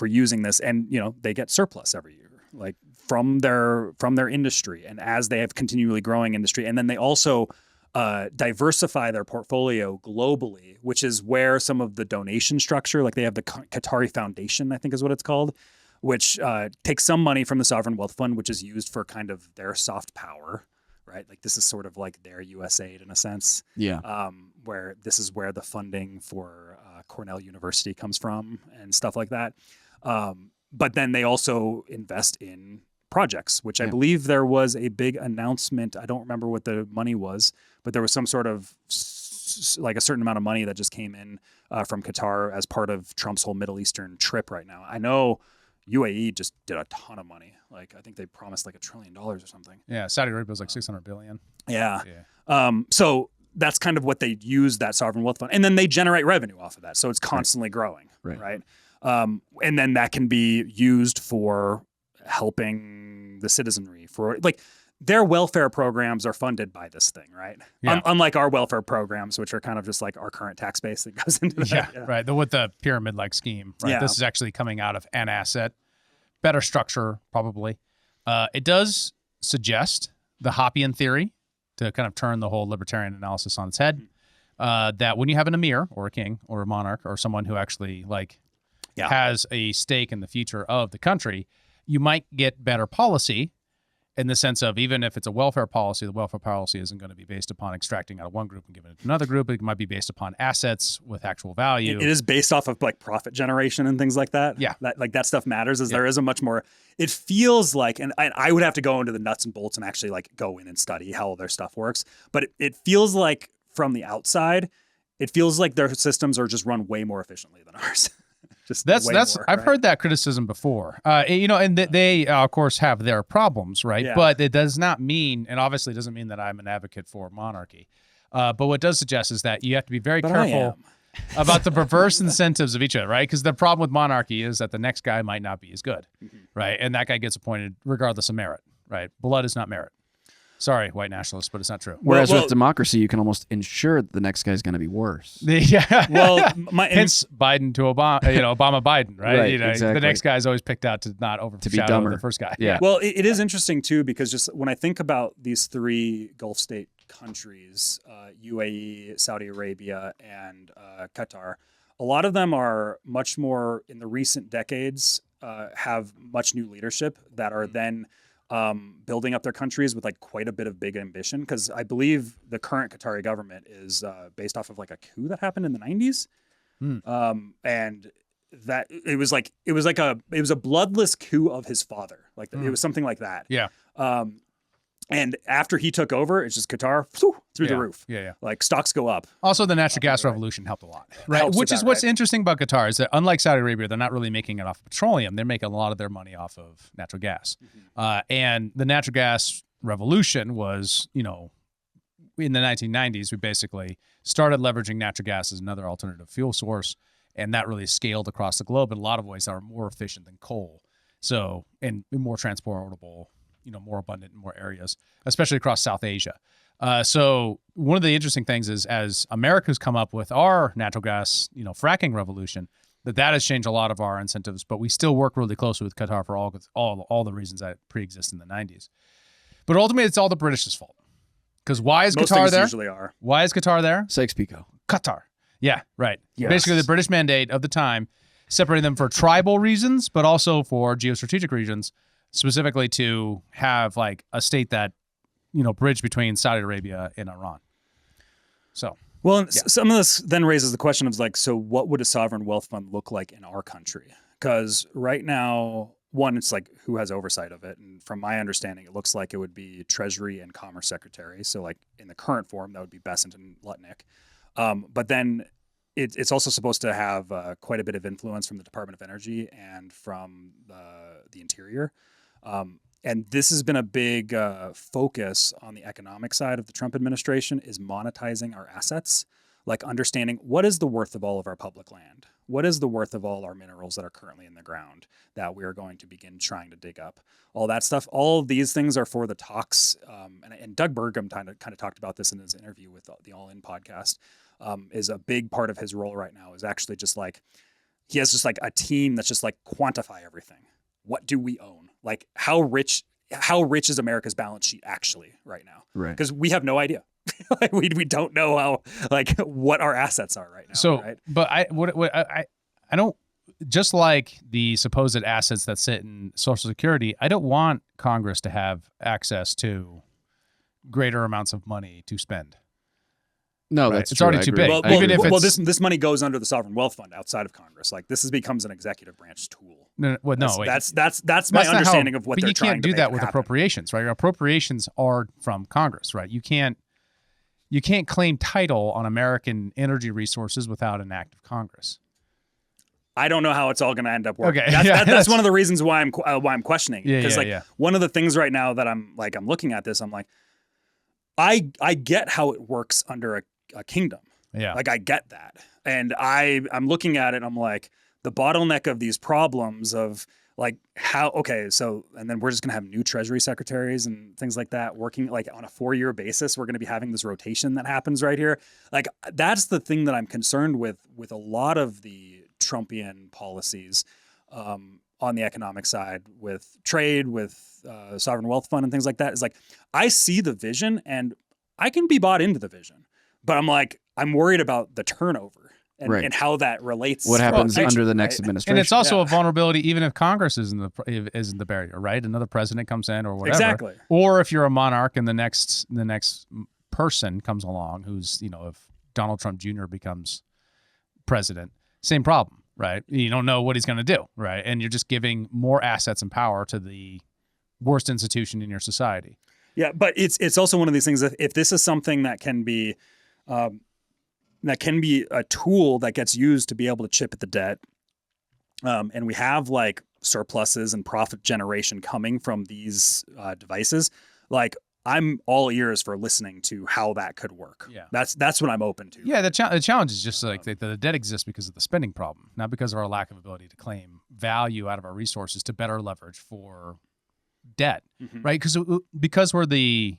using this, and they get surplus every year, like from their industry, and as they have continually growing industry, and then they also diversify their portfolio globally, which is where some of the donation structure, like they have the Qatari Foundation, I think is what it's called, which takes some money from the Sovereign Wealth Fund, which is used for kind of their soft power. Right, like this is sort of like their USAID in a sense. Yeah. Where this is where the funding for Cornell University comes from and stuff like that. But then they also invest in projects, which I believe there was a big announcement. I don't remember what the money was, but there was some sort of like a certain amount of money that just came in from Qatar as part of Trump's whole Middle Eastern trip right now. I know UAE just did a ton of money. Like I think they promised like $1 trillion or something. Yeah, Saudi Arabia was like 600 billion. Yeah. So that's kind of what they use that sovereign wealth fund, and then they generate revenue off of that. So it's constantly growing, right? And then that can be used for helping the citizenry, for like their welfare programs are funded by this thing, right? Yeah. Unlike our welfare programs, which are kind of just like our current tax base that goes into that. Right. With the pyramid-like scheme, right? This is actually coming out of an asset, better structure, probably. It does suggest the Hoppian theory, to kind of turn the whole libertarian analysis on its head, that when you have an emir or a king or a monarch or someone who actually has a stake in the future of the country, you might get better policy, in the sense of, even if it's a welfare policy, the welfare policy isn't going to be based upon extracting out of one group and giving it to another group. It might be based upon assets with actual value. It is based off of like profit generation and things like that. Yeah. That stuff matters, as there is a much more, it feels like, and I would have to go into the nuts and bolts and actually like go in and study how all their stuff works. But it feels like from the outside, it feels like their systems are just run way more efficiently than ours. I've heard that criticism before, and they of course have their problems, right? Yeah. But it does not mean, and obviously doesn't mean that I'm an advocate for monarchy. But what it does suggest is that you have to be very careful about the perverse incentives of each other, right? Because the problem with monarchy is that the next guy might not be as good, right? And that guy gets appointed regardless of merit, right? Blood is not merit. Sorry, white nationalists, but it's not true. Whereas with democracy, you can almost ensure that the next guy's going to be worse. Yeah. Well, hence Biden to Obama, Obama Biden, right? Exactly. The next guy is always picked out to not overshadow the first guy. Yeah. Well, it is interesting too, because just when I think about these three Gulf state countries, UAE, Saudi Arabia, and Qatar, a lot of them are much more, in the recent decades, have much new leadership that are then building up their countries with like quite a bit of big ambition, because I believe the current Qatari government is based off of like a coup that happened in the 90s. And that it was a bloodless coup of his father. Like it was something like that. Yeah. And after he took over, it's just Qatar through the roof. Yeah. Like stocks go up. Also, the natural gas revolution helped a lot, right? Which is what's interesting about Qatar, is that unlike Saudi Arabia, they're not really making it off of petroleum. They're making a lot of their money off of natural gas. And the natural gas revolution was, in the 1990s, we basically started leveraging natural gas as another alternative fuel source. And that really scaled across the globe in a lot of ways that are more efficient than coal. So, and more transportable, more abundant in more areas, especially across South Asia. So one of the interesting things is, as America's come up with our natural gas, fracking revolution, that has changed a lot of our incentives, but we still work really closely with Qatar for all the reasons that pre-exist in the 90s. But ultimately, it's all the British's fault. Because why is Most Qatar things there? usually are. Why is Qatar there? Sykes-Picot. Qatar. Yeah, right. Yes. Basically, the British mandate of the time separated them for tribal reasons, but also for geostrategic reasons, specifically to have like a state that, bridged between Saudi Arabia and Iran. So, well, some of this then raises the question of like, so what would a sovereign wealth fund look like in our country? Because right now, one, it's like who has oversight of it, and from my understanding, it looks like it would be Treasury and Commerce Secretary. So like in the current form, that would be Bessent and Lutnick. But then it's also supposed to have quite a bit of influence from the Department of Energy and from the Interior. And this has been a big focus on the economic side of the Trump administration, is monetizing our assets, like understanding what is the worth of all of our public land? What is the worth of all our minerals that are currently in the ground that we are going to begin trying to dig up? All that stuff, all of these things are for the talks. And Doug Burgum kind of talked about this in his interview with the All In podcast, is a big part of his role right now is actually just like, he has just like a team that's just like quantify everything. What do we own? Like how rich is America's balance sheet actually right now? Right. Because we have no idea. Like we don't know how, like, what our assets are right now. So, right? but I don't, just like the supposed assets that sit in Social Security, I don't want Congress to have access to greater amounts of money to spend. No, right? that's it's true. already too big. Well, this money goes under the sovereign wealth fund outside of Congress. Like this becomes an executive branch tool. That's my understanding of what they're trying to make. But you can't do that with appropriations, right? Appropriations are from Congress, right? You can't claim title on American energy resources without an act of Congress. I don't know how it's all going to end up working. Okay. That's one of the reasons why I'm questioning it. Because one of the things right now that I'm looking at this, I'm like, I get how it works under a kingdom. Yeah. Like I get that. And I'm looking at it and I'm like, the bottleneck of these problems of like and then we're just gonna have new Treasury secretaries and things like that working like on a 4-year basis. We're gonna be having this rotation that happens right here. Like that's the thing that I'm concerned with a lot of the Trumpian policies on the economic side with trade, with sovereign wealth fund and things like that. Is like I see the vision and I can be bought into the vision, but I'm worried about the turnover and how that relates. What happens under the next administration? And it's also a vulnerability, even if Congress isn't the barrier, right? Another president comes in or whatever. Exactly. Or if you're a monarch and the next person comes along, who's if Donald Trump Jr. becomes president, same problem, right? You don't know what he's going to do, right? And you're just giving more assets and power to the worst institution in your society. Yeah, but it's also one of these things that if this is something that can be a tool that gets used to be able to chip at the debt, and we have like surpluses and profit generation coming from these devices, like I'm all ears for listening to how that could work. Yeah, that's what I'm open to. Yeah, the challenge is just like the debt exists because of the spending problem, not because of our lack of ability to claim value out of our resources to better leverage for debt, right? Because we're the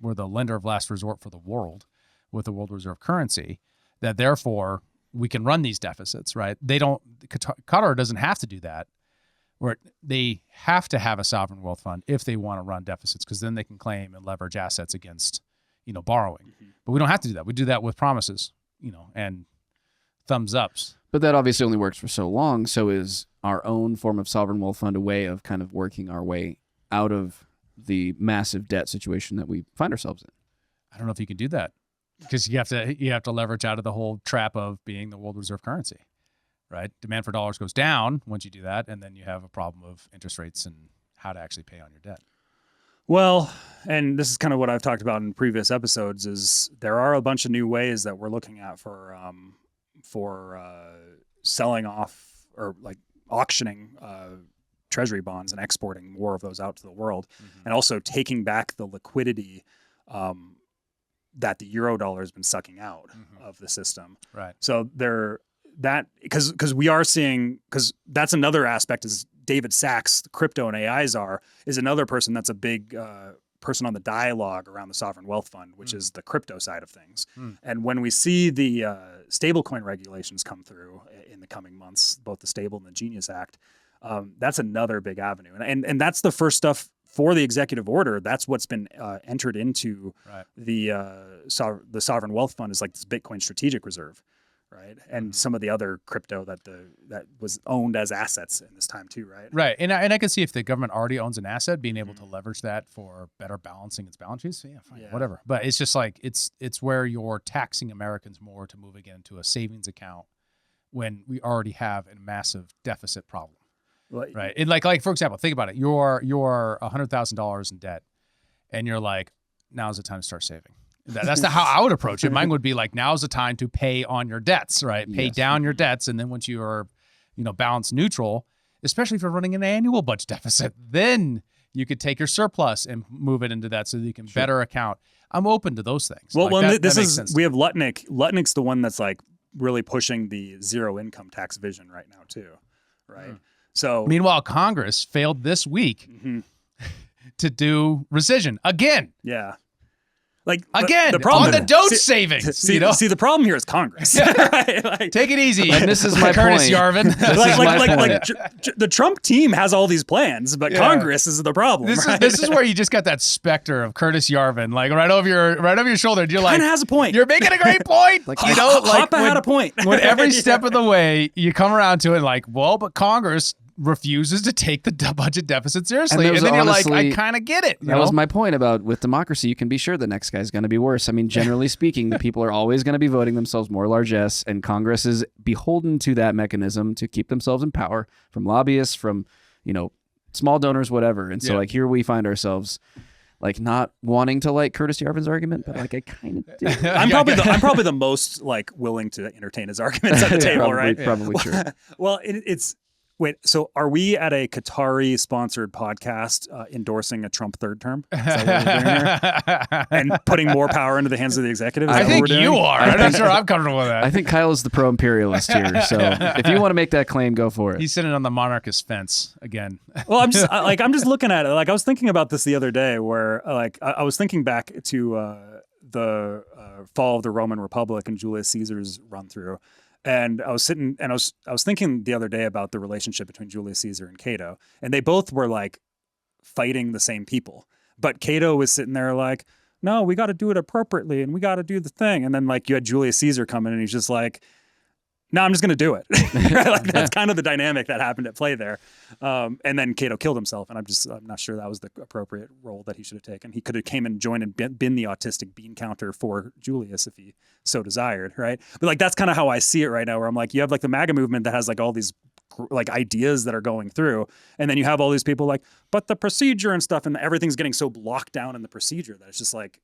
lender of last resort for the world with the world reserve currency, that therefore we can run these deficits, right? Qatar doesn't have to do that, where they have to have a sovereign wealth fund if they want to run deficits, because then they can claim and leverage assets against, borrowing. But we don't have to do that. We do that with promises, and thumbs ups. But that obviously only works for so long. So is our own form of sovereign wealth fund a way of kind of working our way out of the massive debt situation that we find ourselves in? I don't know if you can do that, because you have to leverage out of the whole trap of being the world reserve currency, right? Demand for dollars goes down once you do that, and then you have a problem of interest rates and how to actually pay on your debt. Well, and this is kind of what I've talked about in previous episodes, is there are a bunch of new ways that we're looking at for selling off or like auctioning treasury bonds and exporting more of those out to the world, and also taking back the liquidity that the euro dollar has been sucking out of the system. Right. So because we are seeing, because that's another aspect, is David Sachs, the crypto and AI czar, is another person that's a big person on the dialogue around the sovereign wealth fund, which is the crypto side of things. And when we see the stablecoin regulations come through in the coming months, both the Stable and the Genius Act, that's another big avenue. And that's the first stuff for the executive order. That's what's been entered into the sovereign wealth fund, is like this Bitcoin strategic reserve, right? And some of the other crypto that was owned as assets in this time too, right? Right. And I can see if the government already owns an asset, being able to leverage that for better balancing its balance sheets. So yeah, fine, whatever. But it's just like it's where you're taxing Americans more to move again to a savings account when we already have a massive deficit problem. right? And like for example, think about it. You're $100,000 in debt, and you're like, now's the time to start saving. That's not how I would approach it. Mine would be like, now's the time to pay on your debts, right? Pay down your debts, and then once you are, balance neutral, especially if you're running an annual budget deficit, then you could take your surplus and move it into that so that you can better account. I'm open to those things. Well, that this makes is sense. we have Lutnick. Lutnick's the one that's like really pushing the zero income tax vision right now too, right? So meanwhile, Congress failed this week to do rescission again. Yeah. Like again, the problem on the Doge savings. See, the problem here is Congress. Right? Like, take it easy. And this is my Curtis point. Yarvin. The Trump team has all these plans, but Congress is the problem. This is where you just got that specter of Curtis Yarvin, like right over your shoulder. And you're like, kind of has a point. You're making a great point. Hoppa had a point. When every step of the way you come around to it, like, well, but Congress refuses to take the budget deficit seriously, and then honestly, you're like, I kind of get it. That was my point about with democracy. You can be sure the next guy's going to be worse. I mean, generally speaking, the people are always going to be voting themselves more largesse, and Congress is beholden to that mechanism to keep themselves in power from lobbyists, from small donors, whatever. And so, like, here we find ourselves. Like, not wanting to like Curtis Yarvin's argument, but like I kind of do. I'm probably the most like willing to entertain his arguments at the table, probably, right? Probably true. Well, it's. Wait, so are we at a Qatari-sponsored podcast endorsing a Trump third term? Is that what we're doing here? And putting more power into the hands of the executive? Is I that think what we're doing? you are. I'm not sure I'm comfortable with that. I think Kyle is the pro-imperialist here. So if you want to make that claim, go for it. He's sitting on the monarchist fence again. Well, I'm just looking at it. Like, I was thinking about this the other day, where like I was thinking back to the fall of the Roman Republic and Julius Caesar's run through. And I was sitting and I was thinking the other day about the relationship between Julius Caesar and Cato, and they both were like fighting the same people. But Cato was sitting there like, no, we got to do it appropriately and we got to do the thing. And then like you had Julius Caesar come in and he's just like, no, I'm just going to do it. Right? Like, that's kind of the dynamic that happened at play there. And then Cato killed himself, and I'm not sure that was the appropriate role that he should have taken. He could have came and joined and been the autistic bean counter for Julius if he so desired, right? But like that's kind of how I see it right now, where I'm like, you have like the MAGA movement that has like all these like ideas that are going through, and then you have all these people like, but the procedure and stuff, and everything's getting so locked down in the procedure that it's just like,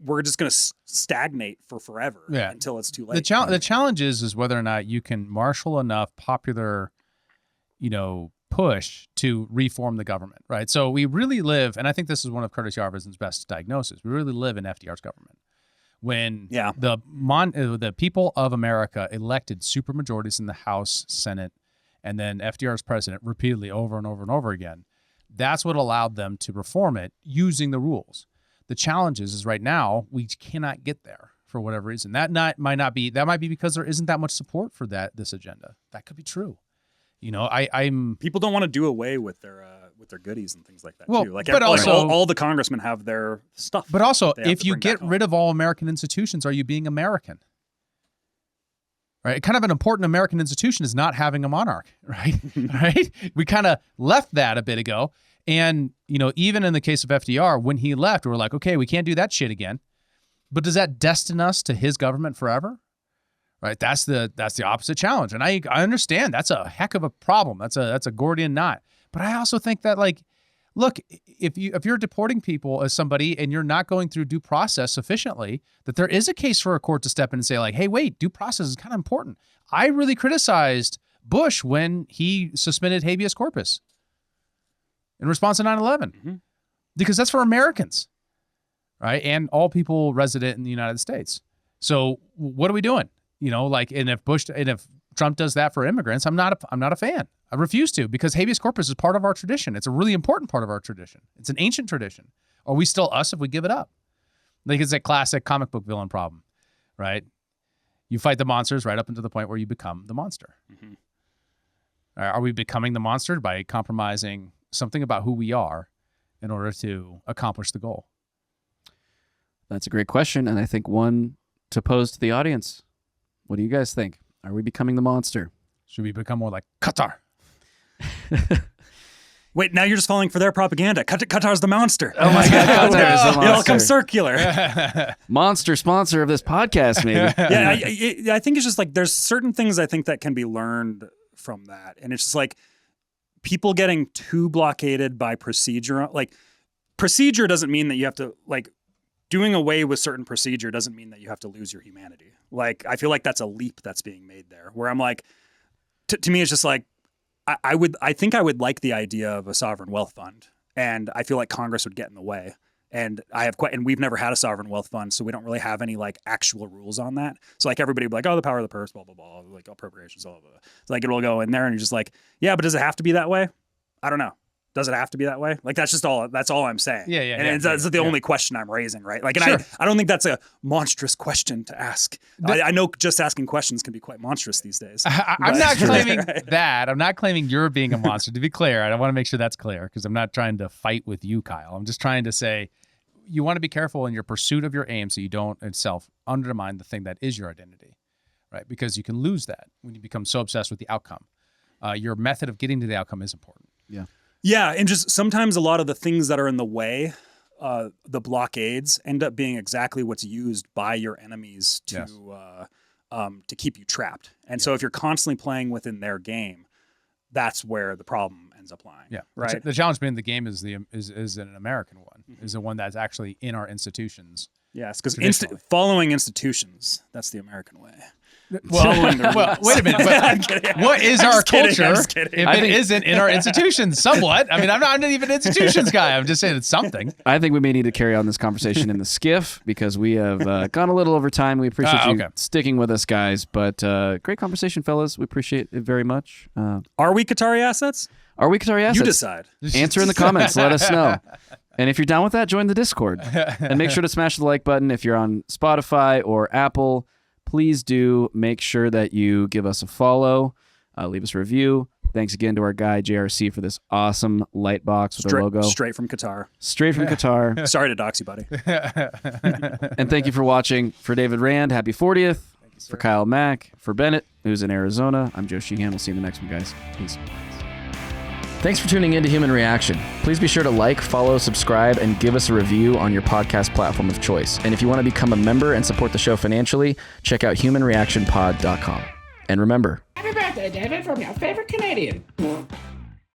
we're just going to stagnate for forever until it's too late. The challenge is whether or not you can marshal enough popular, push to reform the government, right? So we really live, and I think this is one of Curtis Yarvin's best diagnoses. We really live in FDR's government. When the people of America elected supermajorities in the House, Senate, and then FDR's president repeatedly over and over and over again, that's what allowed them to reform it using the rules. The challenge is right now we cannot get there for whatever reason. That might be because there isn't that much support for this agenda. That could be true. I'm people don't want to do away with their goodies and things like that too. Like, but also all the congressmen have their stuff. But also, if you get rid of all American institutions, are you being American? Right? Kind of an important American institution is not having a monarch, right? Right? We kind of left that a bit ago. And, even in the case of FDR, when he left, we were like, okay, we can't do that shit again. But does that destine us to his government forever? Right? That's the opposite challenge. And I understand that's a heck of a problem. That's a Gordian knot. But I also think that, like, look, if you're deporting people as somebody and you're not going through due process sufficiently, that there is a case for a court to step in and say, like, hey, wait, due process is kind of important. I really criticized Bush when he suspended habeas corpus in response to 9/11, because that's for Americans, right? And all people resident in the United States. So what are we doing? And if Trump does that for immigrants, I'm not a fan. I refuse to, because habeas corpus is part of our tradition. It's a really important part of our tradition. It's an ancient tradition. Are we still us if we give it up? Like, it's a classic comic book villain problem, right? You fight the monsters right up until the point where you become the monster. Are we becoming the monster by compromising something about who we are in order to accomplish the goal? That's a great question, and I think one to pose to the audience. What do you guys think? Are we becoming the monster? Should we become more like Qatar? Wait, now you're just falling for their propaganda. Qatar's the monster. Oh my God, Qatar is the monster. It all comes circular. Monster sponsor of this podcast, maybe. I think it's just like there's certain things I think that can be learned from that. And it's just like, people getting too blockaded by procedure. Like, procedure doesn't mean that you have to, like, doing away with certain procedure doesn't mean that you have to lose your humanity. Like, I feel like that's a leap that's being made there, where I'm like, to me, it's just like, I think I would like the idea of a sovereign wealth fund, and I feel like Congress would get in the way. And and we've never had a sovereign wealth fund, so we don't really have any like actual rules on that. So like everybody would be like, oh, the power of the purse, blah, blah, blah, like appropriations, blah, blah, blah. So like it'll go in there and you're just like, yeah, but does it have to be that way? I don't know. Does it have to be that way? Like that's all I'm saying. Yeah. And that's the only question I'm raising, right? Like, and Sure. I don't think that's a monstrous question to ask. I know just asking questions can be quite monstrous these days. I'm not claiming that. I'm not claiming you're being a monster. To be clear, I want to make sure that's clear because I'm not trying to fight with you, Kyle. I'm just trying to say you want to be careful in your pursuit of your aim so you don't itself undermine the thing that is your identity, right? Because you can lose that when you become so obsessed with the outcome. Your method of getting to the outcome is important. Yeah. Yeah, and just sometimes a lot of the things that are in the way, the blockades, end up being exactly what's used by your enemies to keep you trapped. And so if you're constantly playing within their game, that's where the problem ends up lying. Yeah, right. The challenge being the game is an American one, is the one that's actually in our institutions. Yes, because following institutions, that's the American way. Well, wait a minute. But what is our culture if it isn't in our institutions? Somewhat. I mean, I'm not even an institutions guy. I'm just saying it's something. I think we may need to carry on this conversation in the skiff because we have gone a little over time. We appreciate you sticking with us, guys. But great conversation, fellas. We appreciate it very much. Are we Qatari assets? Are we Qatari assets? You decide. Answer in the comments. Let us know. And if you're down with that, join the Discord. And make sure to smash the like button if you're on Spotify or Apple. Please do make sure that you give us a follow, leave us a review. Thanks again to our guy, JRC, for this awesome light box with our logo. Straight from Qatar. Straight from Qatar. Sorry to dox you, buddy. And thank you for watching. For David Rand, happy 40th. For Kyle Mack, for Bennett, who's in Arizona, I'm Joe Sheehan. We'll see you in the next one, guys. Peace. Thanks for tuning in to Human Reaction. Please be sure to like, follow, subscribe, and give us a review on your podcast platform of choice. And if you want to become a member and support the show financially, check out humanreactionpod.com. And remember, Happy birthday, David, from your favorite Canadian.